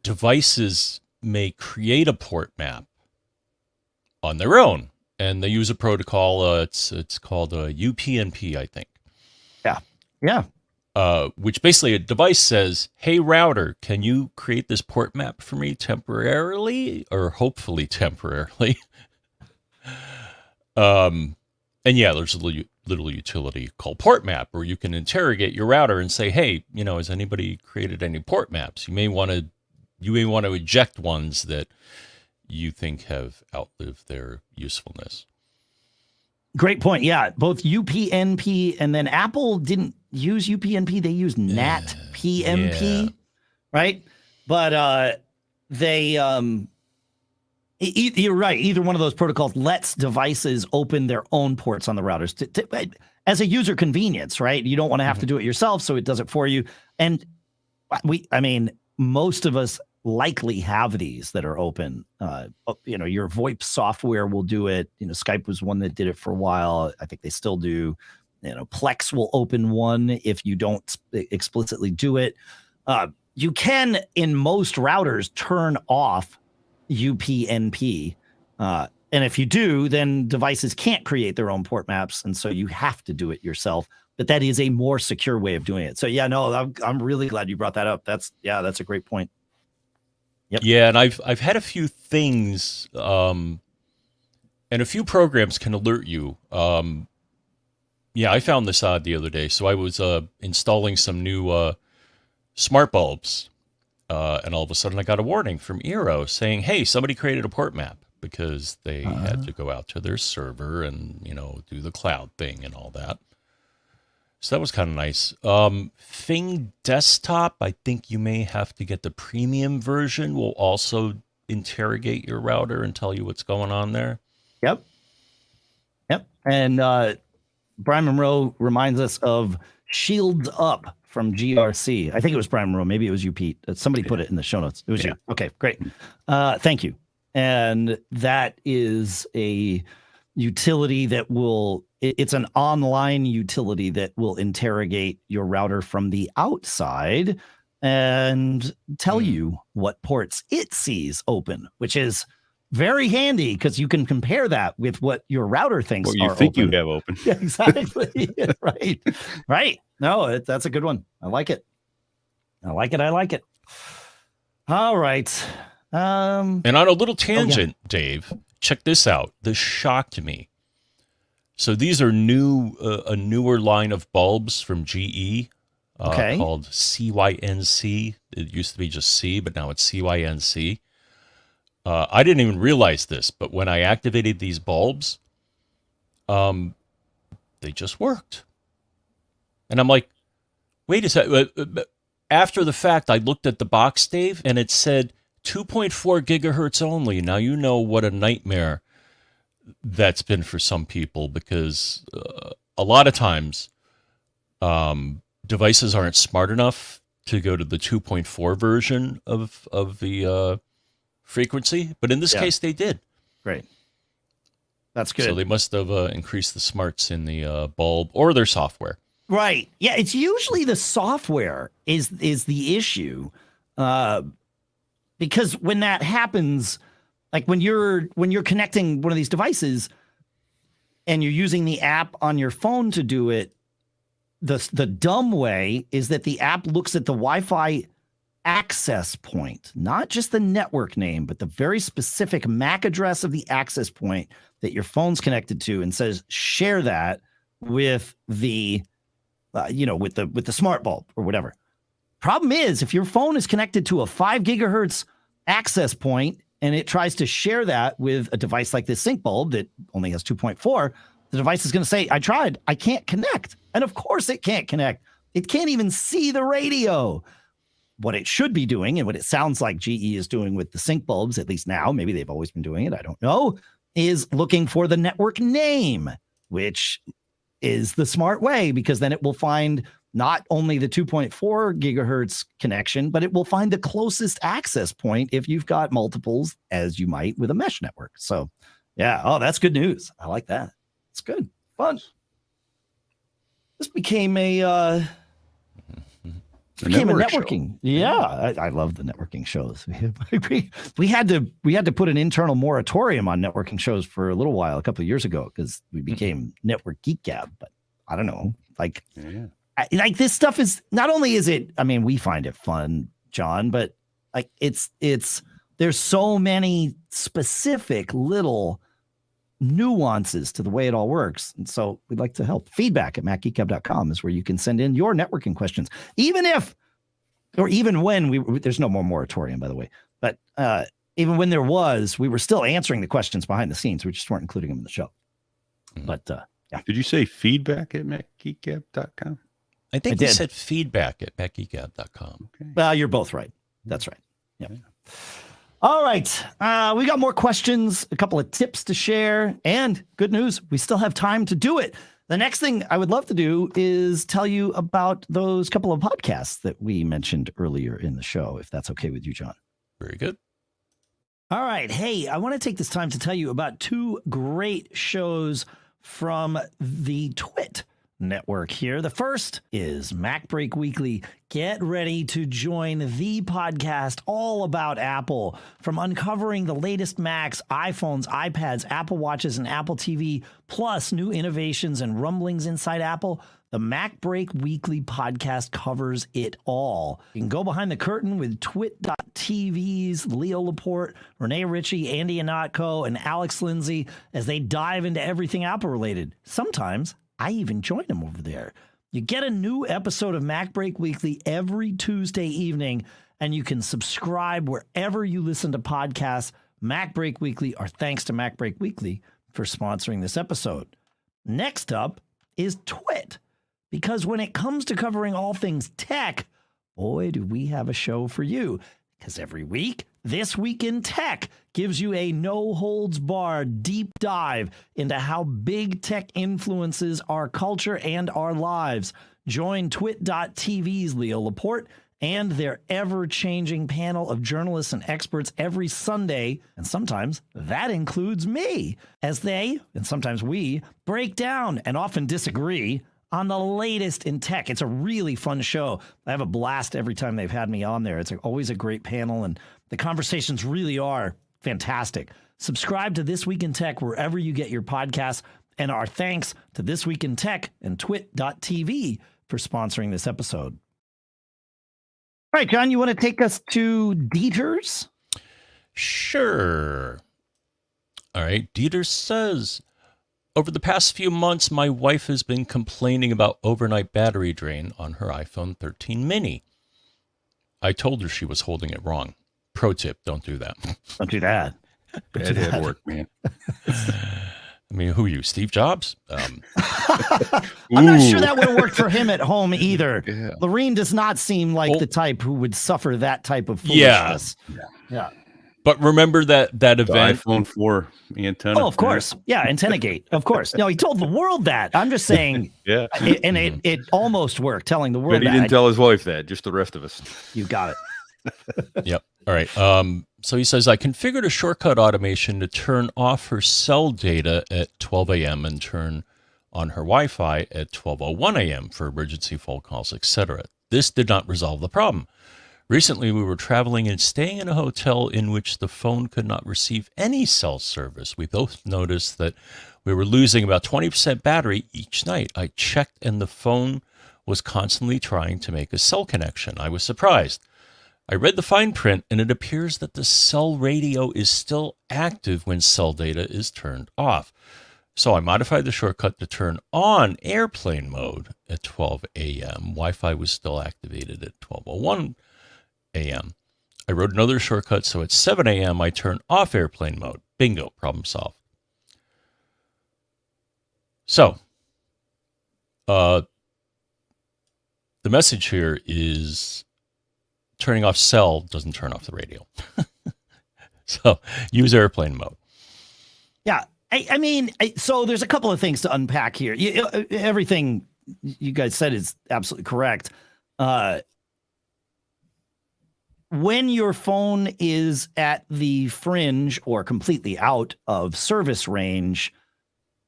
devices may create a port map on their own, and they use a protocol. It's called UPnP, I think. Yeah. Which basically a device says, "Hey router, can you create this port map for me temporarily, or hopefully temporarily?" And yeah, there's a little utility called port map where you can interrogate your router and say, "Hey, has anybody created any port maps? You may want to eject ones that you think have outlived their usefulness." Great point. Yeah, both UPnP and then Apple didn't use UPnP; they used NatPnP, right? But you're right. Either one of those protocols lets devices open their own ports on the routers as a user convenience, right? You don't want to have to do it yourself, so it does it for you. And most of us likely have these that are open. Your VoIP software will do it. Skype was one that did it for a while. I think they still do. Plex will open one if you don't explicitly do it. You can, in most routers, turn off UPnP. And if you do, then devices can't create their own port maps. And so you have to do it yourself. that is a more secure way of doing it. So yeah, no, I'm really glad you brought that up. That's a great point. Yep. Yeah, and I've had a few things, and a few programs can alert you. Yeah, I found this odd the other day. So I was installing some new smart bulbs, and all of a sudden I got a warning from Eero saying, "Hey, somebody created a port map," because they had to go out to their server and do the cloud thing and all that. So that was kind of nice. Thing Desktop, I think you may have to get the premium version. Will also interrogate your router and tell you what's going on there. Yep. And Brian Monroe reminds us of Shields Up from GRC. I think it was Brian Monroe. Maybe it was you, Pete. Somebody put it in the show notes. It was you. Okay, great. Thank you. And that is a utility that it's an online utility that will interrogate your router from the outside and tell you what ports it sees open, which is very handy because you can compare that with what your router thinks what you think open. you have open. Yeah, exactly. Right. No, that's a good one. I like it. I like it. All right. And on a little tangent, Dave, check this out. This shocked me. So these are a newer line of bulbs from GE called CYNC. It used to be just C, but now it's CYNC. I didn't even realize this, but when I activated these bulbs, they just worked. And I'm like, wait a second. After the fact, I looked at the box, Dave, and it said 2.4 gigahertz only. Now you know what a nightmare that's been for some people, because a lot of times devices aren't smart enough to go to the 2.4 version of the frequency, but in this case they did. Great. That's good. So they must have increased the smarts in the bulb or their software. Right. Yeah, it's usually the software is the issue. Because when that happens, like when you're connecting one of these devices and you're using the app on your phone to do it, the dumb way is that the app looks at the Wi-Fi access point, not just the network name, but the very specific MAC address of the access point that your phone's connected to, and says share that with the with the smart bulb or whatever. Problem is, if your phone is connected to a 5 gigahertz access point and it tries to share that with a device like this sync bulb that only has 2.4, the device is going to say, I tried, I can't connect. And of course it can't connect. It can't even see the radio. What it should be doing, and what it sounds like GE is doing with the sync bulbs, at least now, maybe they've always been doing it, I don't know, is looking for the network name, which is the smart way, because then it will find not only the 2.4 gigahertz connection, but it will find the closest access point if you've got multiples, as you might with a mesh network. So yeah, that's good news. I like that. It's good. Fun. This became a networking show. Yeah, I love the networking shows. we had to put an internal moratorium on networking shows for a little while, a couple of years ago, because we became Network Geek Gab. But I don't know, like this stuff is, not only is it, I mean, we find it fun, John, but like it's there's so many specific little nuances to the way it all works. And so we'd like to help. Feedback at macgeekgab.com is where you can send in your networking questions. Even when there's no more moratorium, by the way, but even when there was, we were still answering the questions behind the scenes. We just weren't including them in the show. But yeah. Did you say feedback at macgeekgab.com? I think you said feedback at macgeekgab.com. Okay. Well, you're both right. That's right. Yeah. All right. We got more questions, a couple of tips to share, and good news, we still have time to do it. The next thing I would love to do is tell you about those couple of podcasts that we mentioned earlier in the show, if that's okay with you, John. Very good. All right. Hey, I want to take this time to tell you about two great shows from the Twit network here. The first is MacBreak Weekly. Get ready to join the podcast all about Apple, from uncovering the latest Macs, iPhones, iPads, Apple Watches, and Apple TV, plus new innovations and rumblings inside Apple. The MacBreak Weekly podcast covers it all. You can go behind the curtain with Twit.tv's Leo Laporte, Rene Ritchie, Andy Ihnatko, and Alex Lindsay as they dive into everything Apple related. Sometimes I even join them over there. You get a new episode of MacBreak Weekly every Tuesday evening, and you can subscribe wherever you listen to podcasts. MacBreak Weekly, our thanks to MacBreak Weekly for sponsoring this episode. Next up is Twit, because when it comes to covering all things tech, boy, do we have a show for you. Because every week, This Week in Tech gives you a no-holds-barred deep dive into how big tech influences our culture and our lives. Join Twit.tv's Leo Laporte and their ever-changing panel of journalists and experts every Sunday, and sometimes that includes me, as they, and sometimes we, break down and often disagree on the latest in tech. It's a really fun show. I have a blast every time they've had me on there. It's always a great panel, and the conversations really are fantastic. Subscribe to This Week in Tech wherever you get your podcasts, and our thanks to This Week in Tech and Twit.tv for sponsoring this episode. All right, John, you want to take us to Dieters? Sure. All right. Dieter says, over the past few months, my wife has been complaining about overnight battery drain on her iPhone 13 mini. I told her she was holding it wrong. Pro tip, don't do that. Don't do that. Bad head work, man. I mean, who are you, Steve Jobs? I'm not sure that would have worked for him at home either. Yeah. Lorene does not seem like the type who would suffer that type of foolishness. Yeah. But remember that The event? iPhone 4 antenna. Oh, of course. Yeah, Antenna Gate. Of course. No, he told the world that. I'm just saying. Yeah. And it almost worked, telling the world But he that. didn't tell his wife that, just the rest of us. You got it. Yep. All right. So he says, I configured a shortcut automation to turn off her cell data at 12 a.m. and turn on her Wi-Fi at 12:01 a.m. for emergency phone calls, etc. This did not resolve the problem. Recently, we were traveling and staying in a hotel in which the phone could not receive any cell service. We both noticed that we were losing about 20% battery each night. I checked, and the phone was constantly trying to make a cell connection. I was surprised. I read the fine print, and it appears that the cell radio is still active when cell data is turned off. So I modified the shortcut to turn on airplane mode at 12 a.m. Wi-Fi was still activated at 12:01 a.m. I wrote another shortcut, so at 7 a.m. I turn off airplane mode. Bingo, problem solved. So, the message here is turning off cell doesn't turn off the radio. So use airplane mode. Yeah. I mean, so there's a couple of things to unpack here. Everything you guys said is absolutely correct. When your phone is at the fringe or completely out of service range,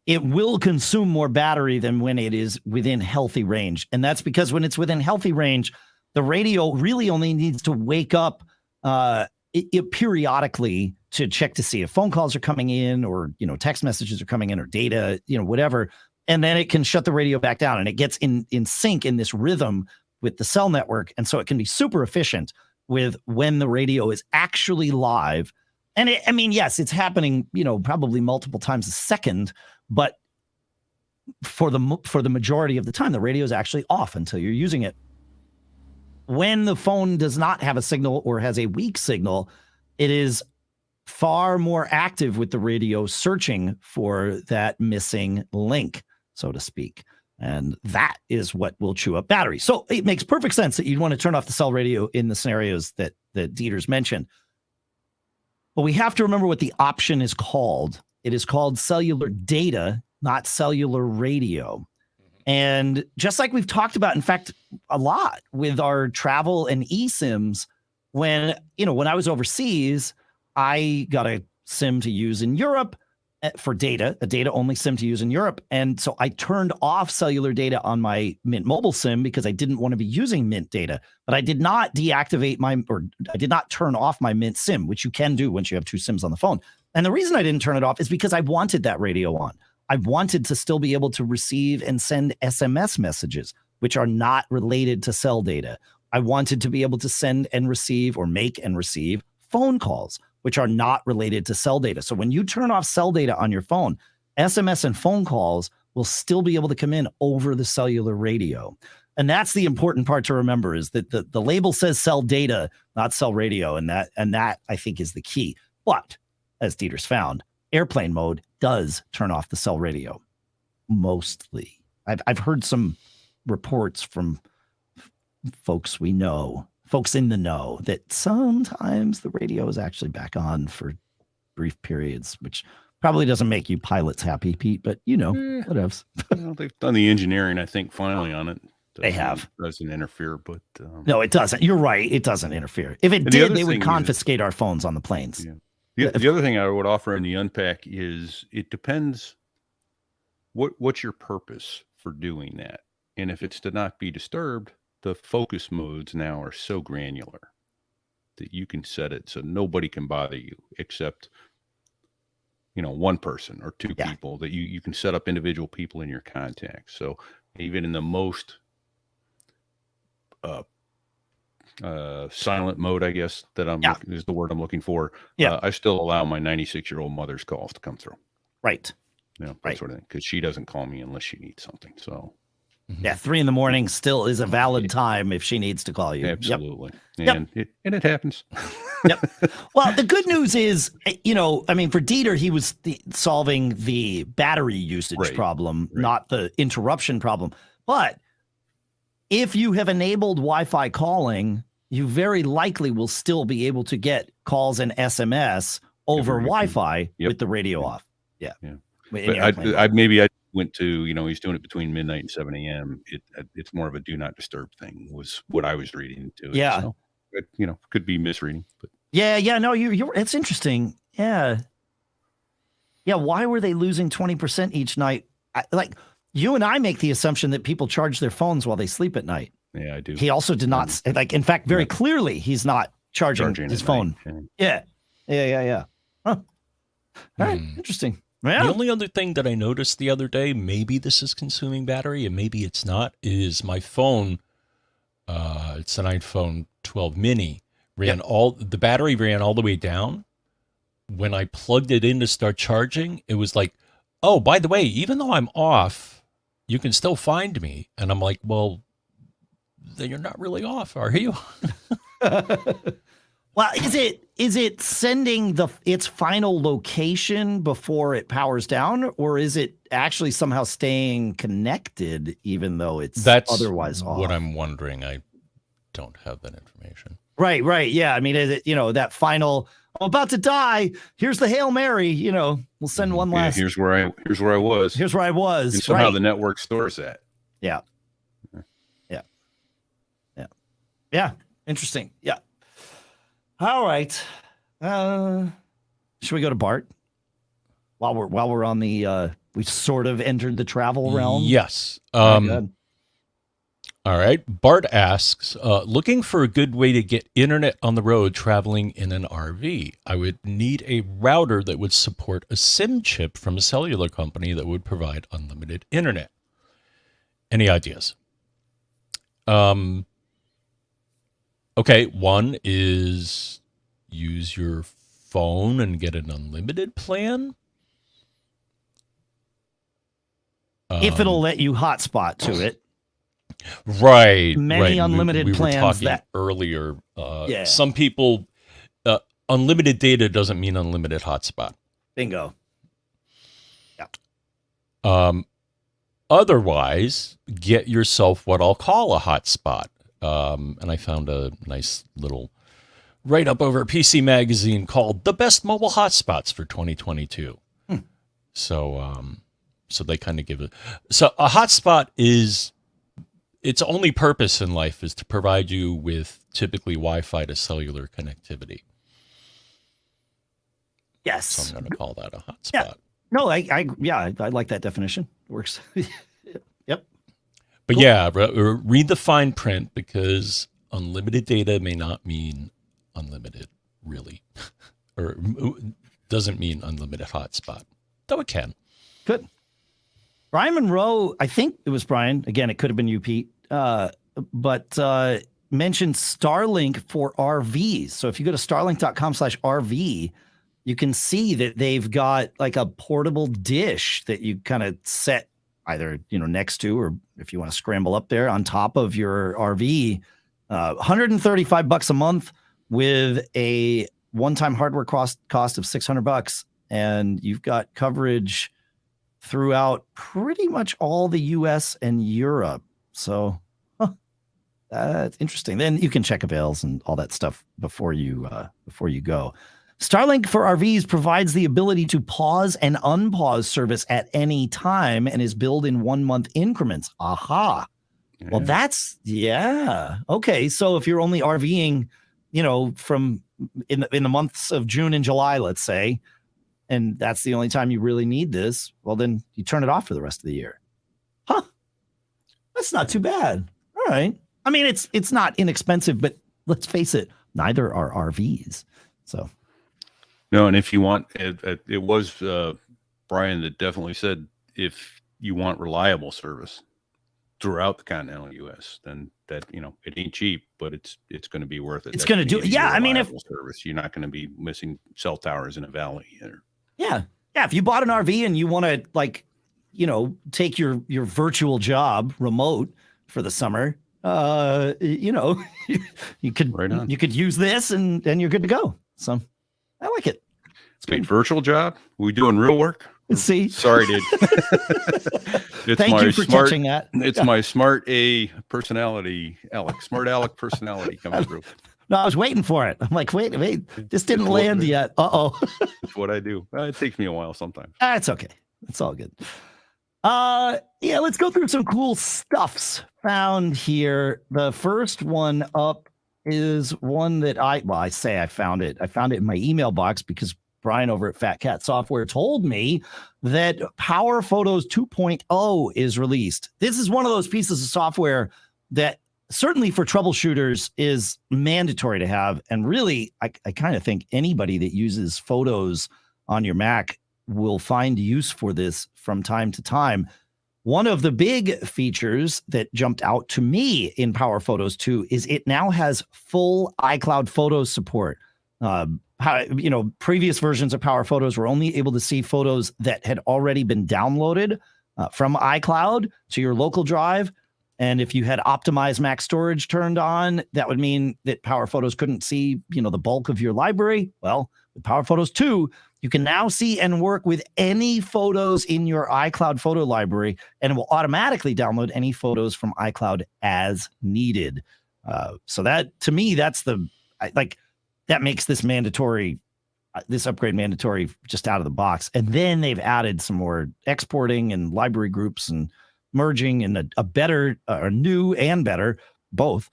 it will consume more battery than when it is within healthy range. And that's because when it's within healthy range, the radio really only needs to wake up periodically to check to see if phone calls are coming in, or, text messages are coming in, or data, whatever. And then it can shut the radio back down, and it gets in sync in this rhythm with the cell network. And so it can be super efficient with when the radio is actually live. And yes, it's happening, probably multiple times a second, but for the majority of the time, the radio is actually off until you're using it. When the phone does not have a signal or has a weak signal, it is far more active with the radio searching for that missing link, so to speak. And that is what will chew up battery. So it makes perfect sense that you'd want to turn off the cell radio in the scenarios that Dieters mentioned. But we have to remember what the option is called. It is called cellular data, not cellular radio. And just like we've talked about, in fact, a lot with our travel and eSIMs, when I was overseas, I got a SIM to use in Europe, for data, a data-only SIM to use in Europe. And so I turned off cellular data on my Mint Mobile SIM because I didn't want to be using Mint data. But I did not deactivate I did not turn off my Mint SIM, which you can do once you have two SIMs on the phone. And the reason I didn't turn it off is because I wanted that radio on. I wanted to still be able to receive and send SMS messages, which are not related to cell data. I wanted to be able to send and receive, or make and receive, phone calls, which are not related to cell data. So when you turn off cell data on your phone, SMS and phone calls will still be able to come in over the cellular radio. And that's the important part to remember, is that the label says cell data, not cell radio. And that I think is the key. But as Dieter's found, airplane mode does turn off the cell radio. Mostly. I've heard some reports from folks we know, folks in the know, that sometimes the radio is actually back on for brief periods, which probably doesn't make you pilots happy, Pete, but what else? Well, they've done the engineering, I think, finally on it. They have. Doesn't interfere, but no, it doesn't. You're right. It doesn't interfere. If it did, they would confiscate our phones on the planes. Yeah. The other thing I would offer in the unpack is it depends what's your purpose for doing that. And if it's to not be disturbed, the focus modes now are so granular that you can set it so nobody can bother you except, one person or two people, that you can set up individual people in your contacts. So even in the most silent mode, I guess, that is the word I'm looking for. I still allow my 96-year-old mother's calls to come through. Right. That sort of thing, because she doesn't call me unless she needs something. So. Yeah, 3 a.m. still is a valid time if she needs to call you. Absolutely. And it happens. Well, the good news is, for Dieter, he was solving the battery usage problem, not the interruption problem. But if you have enabled Wi-Fi calling, you very likely will still be able to get calls and SMS over Wi-Fi with the radio off. Yeah. But I went to, he's doing it between midnight and 7 a.m. It's more of a do not disturb thing, was what I was reading into it. Yeah. So, could be misreading. But no, it's interesting. Yeah. Yeah. Why were they losing 20% each night? You and I make the assumption that people charge their phones while they sleep at night. Yeah, I do. He also did not, in fact, very clearly, he's not charging his phone. Night. Yeah. Huh. All right. Interesting. Yeah. The only other thing that I noticed the other day, maybe this is consuming battery and maybe it's not, is my phone, it's an iPhone 12 mini, the battery ran all the way down. When I plugged it in to start charging, it was like, oh, by the way, even though I'm off, you can still find me. And I'm like, well, then you're not really off, are you? Well, is it sending its final location before it powers down, or is it actually somehow staying connected even though that's otherwise off? What I'm wondering. I don't have that information. Right. Yeah. I mean, is it, that final, I'm about to die. Here's the Hail Mary, we'll send one last. Here's where I was. Here's where I was. And somehow the network stores that. Yeah. Interesting. Yeah. All right. Should we go to Bart? While we're on the we've sort of entered the travel realm. Yes. All right. Bart asks, looking for a good way to get internet on the road traveling in an RV. I would need a router that would support a SIM chip from a cellular company that would provide unlimited internet. Any ideas? Okay, one is use your phone and get an unlimited plan. If it'll let you hotspot to it. Right. Many unlimited we plans were talking that earlier. Some people, unlimited data doesn't mean unlimited hotspot. Bingo. Yeah. Otherwise, get yourself what I'll call a hotspot. And I found a nice little write-up over at PC Magazine called The Best Mobile Hotspots for 2022. So they kind of give it. So a hotspot is, its only purpose in life is to provide you with typically Wi-Fi to cellular connectivity. Yes. So I'm going to call that a hotspot. No, I like that definition. Works. Yep. But Cool. yeah, read the fine print, because unlimited data may not mean unlimited, really, or doesn't mean unlimited hotspot, though it can. Good. Brian Monroe, I think it was Brian. Again, it could have been you, Pete. But mentioned Starlink for RVs. So if you go to starlink.com/RV, you can see that they've got like a portable dish that you kind of set either, next to, or if you want to scramble up there on top of your RV. $135 a month with a one-time hardware cost of $600, and you've got coverage throughout pretty much all the US and Europe. So that's interesting. Then you can check avails and all that stuff before you go. Starlink for RVs provides the ability to pause and unpause service at any time and is billed in 1 month increments. Aha. Yeah. Well, that's, yeah. Okay. So if you're only RVing, from in the months of June and July, let's say, and that's the only time you really need this, well, then you turn it off for the rest of the year. Huh. That's not too bad. All right. I mean, it's not inexpensive, but let's face it, neither are RVs. So. No, and if you want, it was Brian that definitely said, if you want reliable service throughout the continental U.S., then that, it ain't cheap, but it's going to be worth it. It's going to do. Yeah, I mean, if service, you're not going to be missing cell towers in a valley either. Yeah. If you bought an RV and you want to take your virtual job remote for the summer, you could use this and you're good to go. So I like it. Wait, virtual job? We doing real work? See? Sorry, dude. Thank you for catching that. It's my smart A personality, smart Alec personality coming through. No, I was waiting for it. I'm like, wait, this didn't land yet. Uh-oh. That's what I do. It takes me a while sometimes. It's okay. It's all good. Let's go through some cool stuffs found here. The first one up is one that I found it. I found it in my email box because Brian over at Fat Cat Software told me that PowerPhotos 2.0 is released. This is one of those pieces of software that certainly for troubleshooters is mandatory to have. And really, I kind of think anybody that uses Photos on your Mac will find use for this from time to time. One of the big features that jumped out to me in PowerPhotos 2 is it now has full iCloud Photos support. Previous versions of PowerPhotos were only able to see photos that had already been downloaded from iCloud to your local drive. And if you had optimized Mac storage turned on, that would mean that PowerPhotos couldn't see, the bulk of your library. Well, with PowerPhotos 2, you can now see and work with any photos in your iCloud photo library, and it will automatically download any photos from iCloud as needed. So that, to me, that makes this mandatory, this upgrade mandatory just out of the box. And then they've added some more exporting and library groups and merging and a better, or new and better, both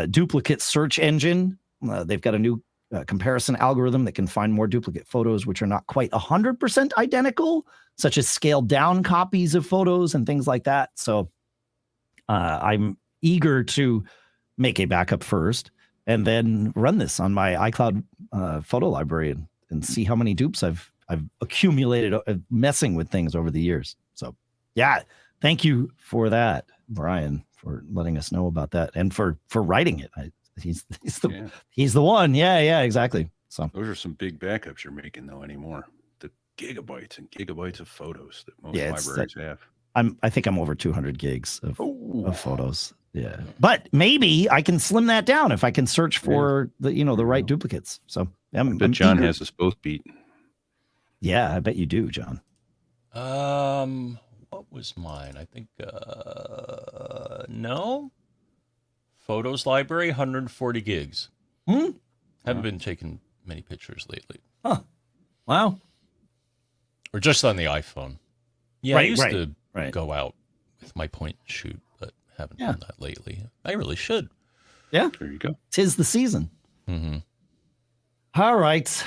duplicate search engine. They've got a new comparison algorithm that can find more duplicate photos, which are not quite 100% identical, such as scaled down copies of photos and things like that. So I'm eager to make a backup first and then run this on my iCloud photo library and see how many dupes I've accumulated messing with things over the years. So yeah, thank you for that, Brian, for letting us know about that and for writing it. He's the one. Yeah, exactly. So those are some big backups you're making though anymore. The gigabytes and gigabytes of photos that most libraries have. I think I'm over 200 gigs of photos. Yeah, but maybe I can slim that down if I can search for the right duplicates. So I bet John has us both beat. Yeah, I bet you do, John. What was mine? I think no. Photos library, 140 gigs. Haven't been taking many pictures lately. Huh. Wow. Or just on the iPhone. Yeah, I used to Right. go out with my point and shoot, but haven't done that lately. I really should. Yeah. There you go. 'Tis the season. Mm-hmm. All right.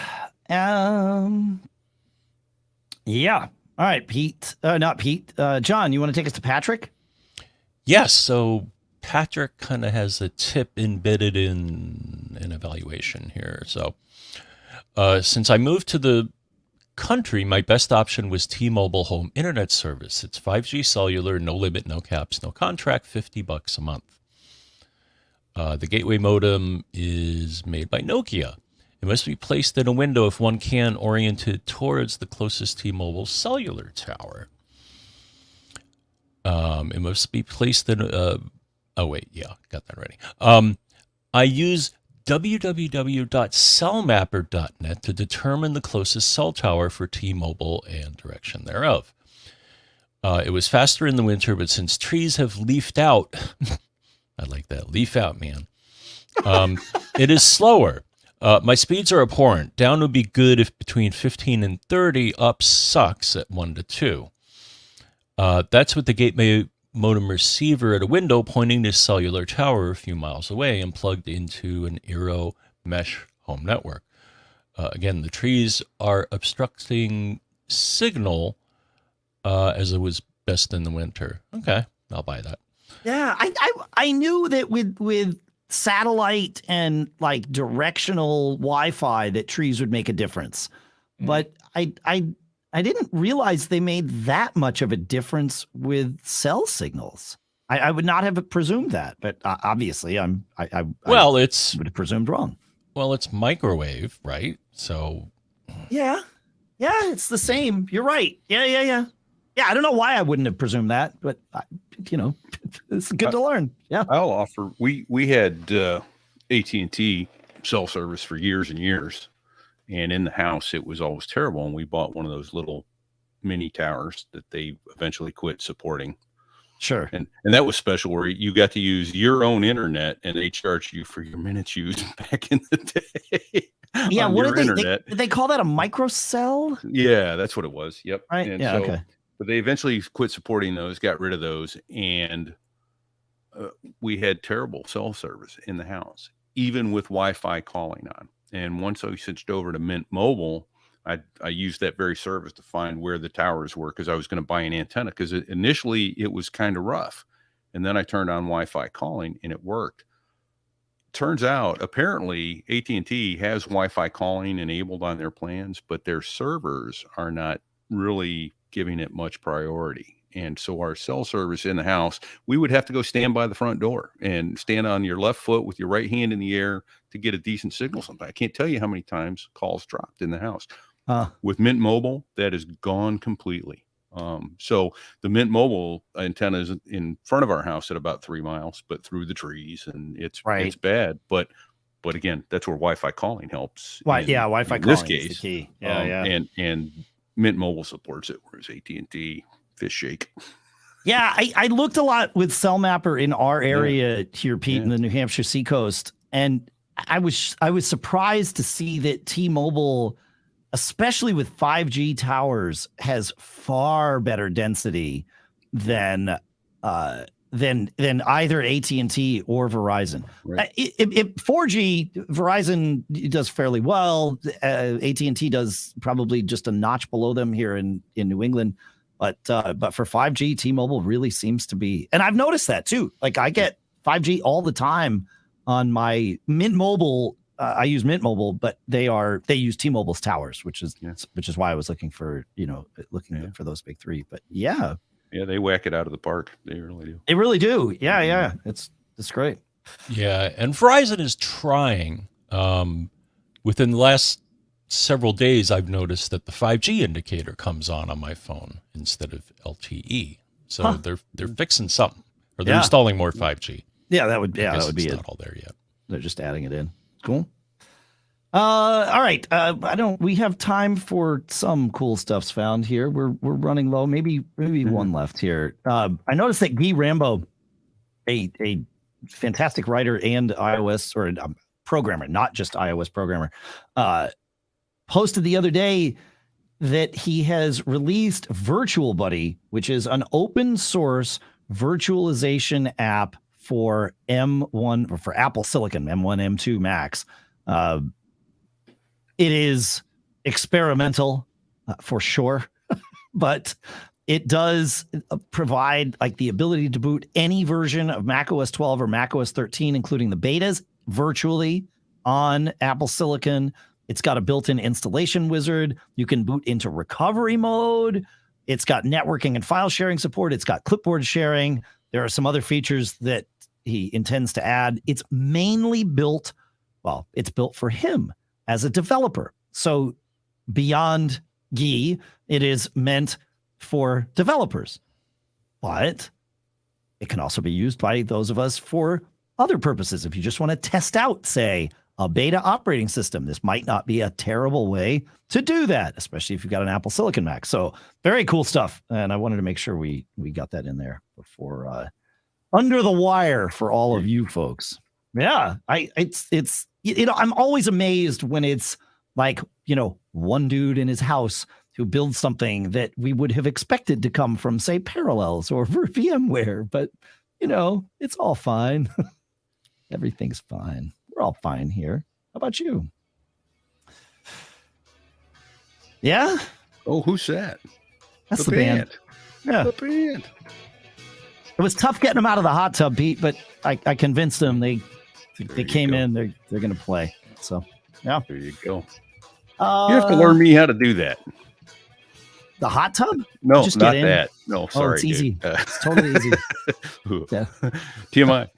Yeah. All right, Pete. Not Pete. John, you want to take us to Patrick? Yes. So Patrick kind of has a tip embedded in an evaluation here. So since I moved to the country, my best option was T-Mobile home internet service. It's 5G cellular, no limit, no caps, no contract, $50 a month. The gateway modem is made by Nokia. It must be placed in a window if one can, oriented towards the closest T-Mobile cellular tower. It must be placed in oh wait, yeah, got that ready. I use www.cellmapper.net to determine the closest cell tower for T-Mobile and direction thereof. It was faster in the winter, but since trees have leafed out, I like that, leaf out, man. It is slower. My speeds are abhorrent. Down would be good if between 15 and 30. Up sucks at 1 to 2. That's with the gateway modem receiver at a window pointing to cellular tower a few miles away and plugged into an Eero mesh home network. Again, the trees are obstructing signal as it was best in the winter. Okay, I'll buy that. Yeah, I knew that with satellite and like directional Wi-Fi that trees would make a difference, but I didn't realize they made that much of a difference with cell signals. I would not have presumed that, but obviously I would have presumed wrong. Well, it's microwave, right? So yeah, it's the same. You're right. Yeah. I don't know why I wouldn't have presumed that, but it's good to learn. Yeah, I'll offer. We had AT&T cell service for years and years, and in the house it was always terrible. And we bought one of those little mini towers that they eventually quit supporting. Sure. And that was special, where you got to use your own internet, and they charged you for your minutes used back in the day. Yeah, what did they call that, a microcell? Yeah, that's what it was. Yep. Right. And yeah. Okay. But they eventually quit supporting those, got rid of those, and we had terrible cell service in the house, even with Wi-Fi calling on. And once I switched over to Mint Mobile, I used that very service to find where the towers were, because I was going to buy an antenna, because initially it was kind of rough. And then I turned on Wi-Fi calling and it worked. Turns out, apparently, AT&T has Wi-Fi calling enabled on their plans, but their servers are not really giving it much priority. And so our cell service in the house, we would have to go stand by the front door and stand on your left foot with your right hand in the air to get a decent signal. Sometimes I can't tell you how many times calls dropped in the house. With Mint Mobile, that is gone completely. So the Mint Mobile antenna is in front of our house at about 3 miles, but through the trees, and it's bad. But again, that's where Wi-Fi calling helps. Wi-Fi calling is the key. And Mint Mobile supports it, whereas AT&T fish shake. Yeah, I looked a lot with Cell Mapper in our area here, Pete, in the New Hampshire seacoast, and I was surprised to see that T-Mobile, especially with 5G towers, has far better density than either AT&T or Verizon. Right. 4G, Verizon does fairly well. AT&T does probably just a notch below them here in New England. But for 5G, T-Mobile really seems to be, and I've noticed that too. Like I get 5G all the time on my Mint Mobile. I use Mint Mobile, but they use T-Mobile's towers, which is why I was looking for for those big three. But yeah, they whack it out of the park. They really do. They really do. Yeah, it's great. Yeah, and Verizon is trying. Within the last several days, I've noticed that the 5G indicator comes on my phone instead of LTE. So they're fixing something, or they're installing more 5G. Yeah, that would be it's it. Not all there yet. They're just adding it in. Cool. All right. We have time for some cool stuff's found here. We're running low. Maybe one left here. I noticed that Gui Rambo, a fantastic writer and iOS or programmer, not just iOS programmer, posted the other day that he has released VirtualBuddy, which is an open source virtualization app for M1 or for Apple Silicon, M1, M2 Macs. It is experimental for sure. but it does provide like the ability to boot any version of macOS 12 or macOS 13, including the betas, virtually on Apple Silicon. It's got a built-in installation wizard. You can boot into recovery mode. It's got networking and file sharing support. It's got clipboard sharing. There are some other features that he intends to add. It's mainly built, well, it's built for him as a developer. So beyond Gui, it is meant for developers, but it can also be used by those of us for other purposes. If you just want to test out, say, a beta operating system, this might not be a terrible way to do that, especially if you've got an Apple Silicon Mac. So very cool stuff. And I wanted to make sure we got that in there before under the wire for all of you folks. Yeah, it's you know, I'm always amazed when it's like, you know, one dude in his house who builds something that we would have expected to come from, say, Parallels or VMware. But, you know, it's all fine. Everything's fine. We're all fine here. How about you? Yeah? Oh, who's that? That's the band. Yeah. The band. It was tough getting them out of the hot tub, Pete, but I convinced them. They came in. They're going to play. So, yeah. There you go. You have to learn me how to do that. The hot tub? No, just not that. No, sorry. It's easy. Dude. It's totally easy. Yeah. TMI.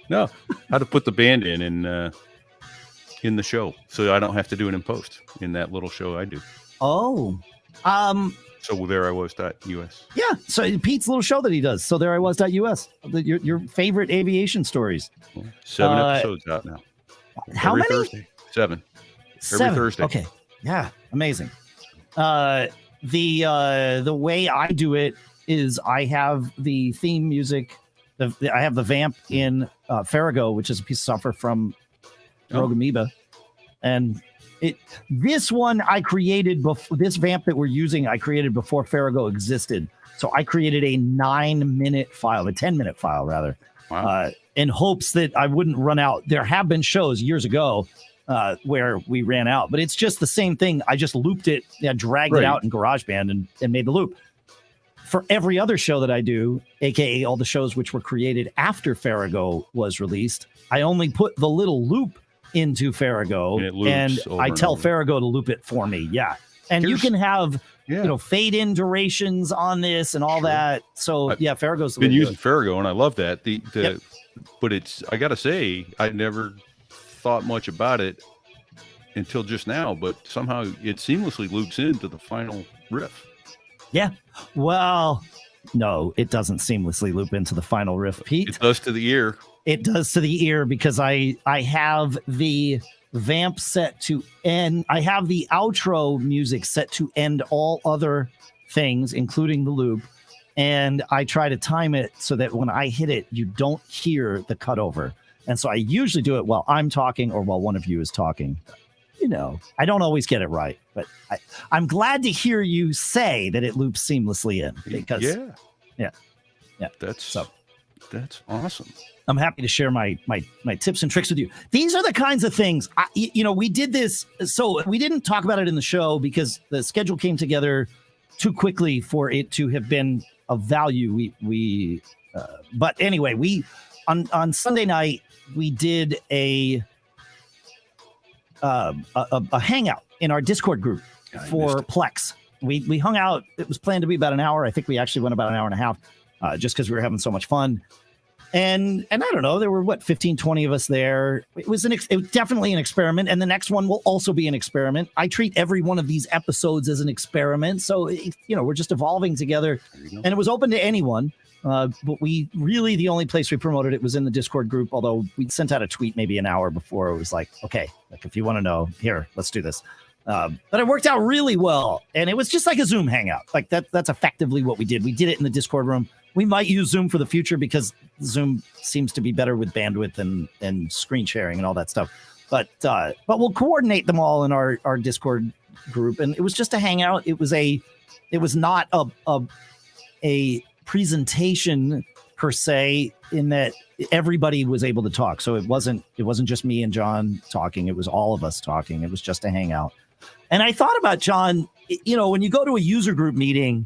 No, how to put the band in the show, so I don't have to do it in post in that little show I do. Oh, so there I was.us. Yeah. So Pete's little show that he does. So there I was.us. Your favorite aviation stories. 7 episodes out now. How Every many? Thursday. 7. 7. Every Thursday. Okay. Yeah. Amazing. The way I do it is I have the theme music. I have the vamp in Farrago, which is a piece of software from Rogue Amoeba, and this one I created before. This vamp that we're using, I created before Farrago existed. So I created a 9-minute file, a 10-minute file rather, in hopes that I wouldn't run out. There have been shows years ago where we ran out, but it's just the same thing. I just looped it, dragged it out in GarageBand and made the loop. For every other show that I do, aka all the shows which were created after Farrago was released, I only put the little loop into Farrago, and I tell Farrago to loop it for me. Yeah, and you can have fade in durations on this and all that. So Farrago's been using Farrago, and I love that. But it's, I gotta say, I never thought much about it until just now. But somehow it seamlessly loops into the final riff. Yeah. Well, no, it doesn't seamlessly loop into the final riff, Pete. It does to the ear. It does to the ear because I have the vamp set to end. I have the outro music set to end all other things, including the loop. And I try to time it so that when I hit it, you don't hear the cutover. And so I usually do it while I'm talking or while one of you is talking. You know, I don't always get it right, but I'm glad to hear you say that it loops seamlessly in because yeah. That's awesome. I'm happy to share my tips and tricks with you. These are the kinds of things, we did this. So we didn't talk about it in the show because the schedule came together too quickly for it to have been of value. But anyway, we on Sunday night, we did a hangout in our Discord group for Plex. We hung out. It was planned to be about an hour. I think we actually went about an hour and a half just because we were having so much fun. And I don't know, there were 15, 20 of us there. It was definitely an experiment. And the next one will also be an experiment. I treat every one of these episodes as an experiment. So, we're just evolving together, and it was open to anyone. But the only place we promoted it was in the Discord group, although we sent out a tweet maybe an hour before. It was like, okay, if you want to know, here, let's do this. But it worked out really well. And it was just like a Zoom hangout. Like that's effectively what we did. We did it in the Discord room. We might use Zoom for the future because Zoom seems to be better with bandwidth and screen sharing and all that stuff. But we'll coordinate them all in our Discord group. And it was just a hangout. It was not a presentation per se, in that everybody was able to talk. So it wasn't just me and John talking. It was all of us talking. It was just a hangout. And I thought about, John, when you go to a user group meeting,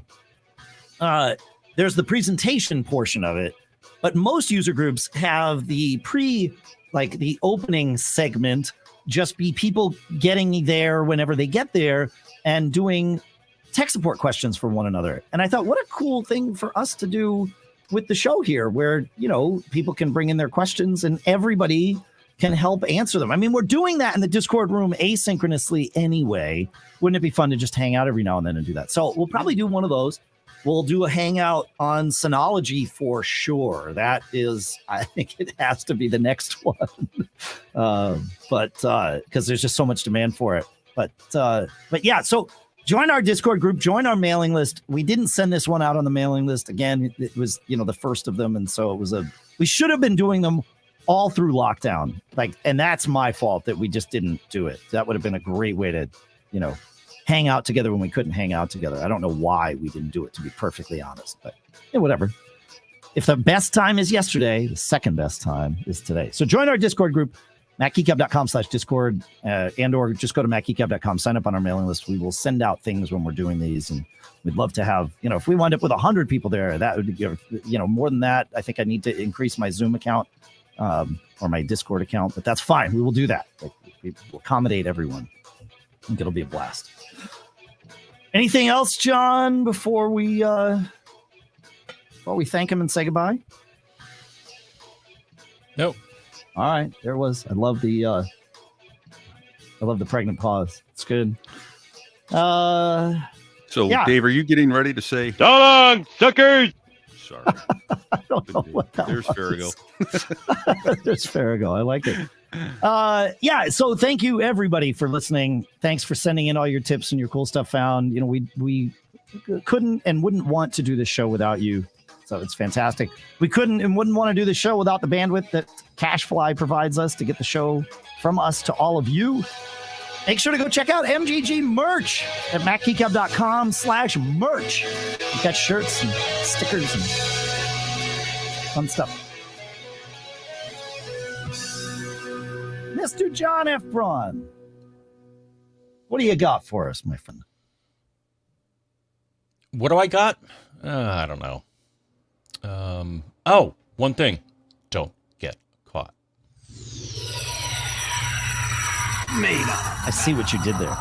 there's the presentation portion of it, but most user groups have the the opening segment just be people getting there whenever they get there and doing tech support questions for one another. And I thought, what a cool thing for us to do with the show here, where, people can bring in their questions and everybody can help answer them. I mean, we're doing that in the Discord room asynchronously anyway. Wouldn't it be fun to just hang out every now and then and do that? So we'll probably do one of those. We'll do a hangout on Synology for sure. That is, I think it has to be the next one. But because there's just so much demand for it. But yeah, so join our Discord group, join our mailing list. We didn't send this one out on the mailing list. Again, it was, the first of them. And so we should have been doing them all through lockdown. And that's my fault that we just didn't do it. That would have been a great way to, hang out together when we couldn't hang out together. I don't know why we didn't do it, to be perfectly honest, but whatever. If the best time is yesterday, the second best time is today. So join our Discord group, macgeekgab.com/Discord, or just go to macgeekgab.com, sign up on our mailing list. We will send out things when we're doing these, and we'd love to have, if we wind up with 100 people there, that would be, more than that. I think I need to increase my Zoom account or my Discord account, but that's fine. We will do that. We will accommodate everyone. I think it'll be a blast. Anything else, John, before we thank him and say goodbye? Nope. All right, there was. I love the pregnant pause. It's good. So, yeah. Dave, are you getting ready to say So long, suckers? Sorry. I don't know what that There's was. Farrago. There's Farrago. I like it. Yeah. So thank you everybody for listening. Thanks for sending in all your tips and your cool stuff found. We couldn't and wouldn't want to do this show without you. So it's fantastic. We couldn't and wouldn't want to do the show without the bandwidth that Cashfly provides us to get the show from us to all of you. Make sure to go check out MGG merch at macgeekgab.com/merch. We've got shirts and stickers and fun stuff. Mr. John F. Braun, what do you got for us, my friend? What do I got? I don't know. One thing. Don't get caught. I see what you did there.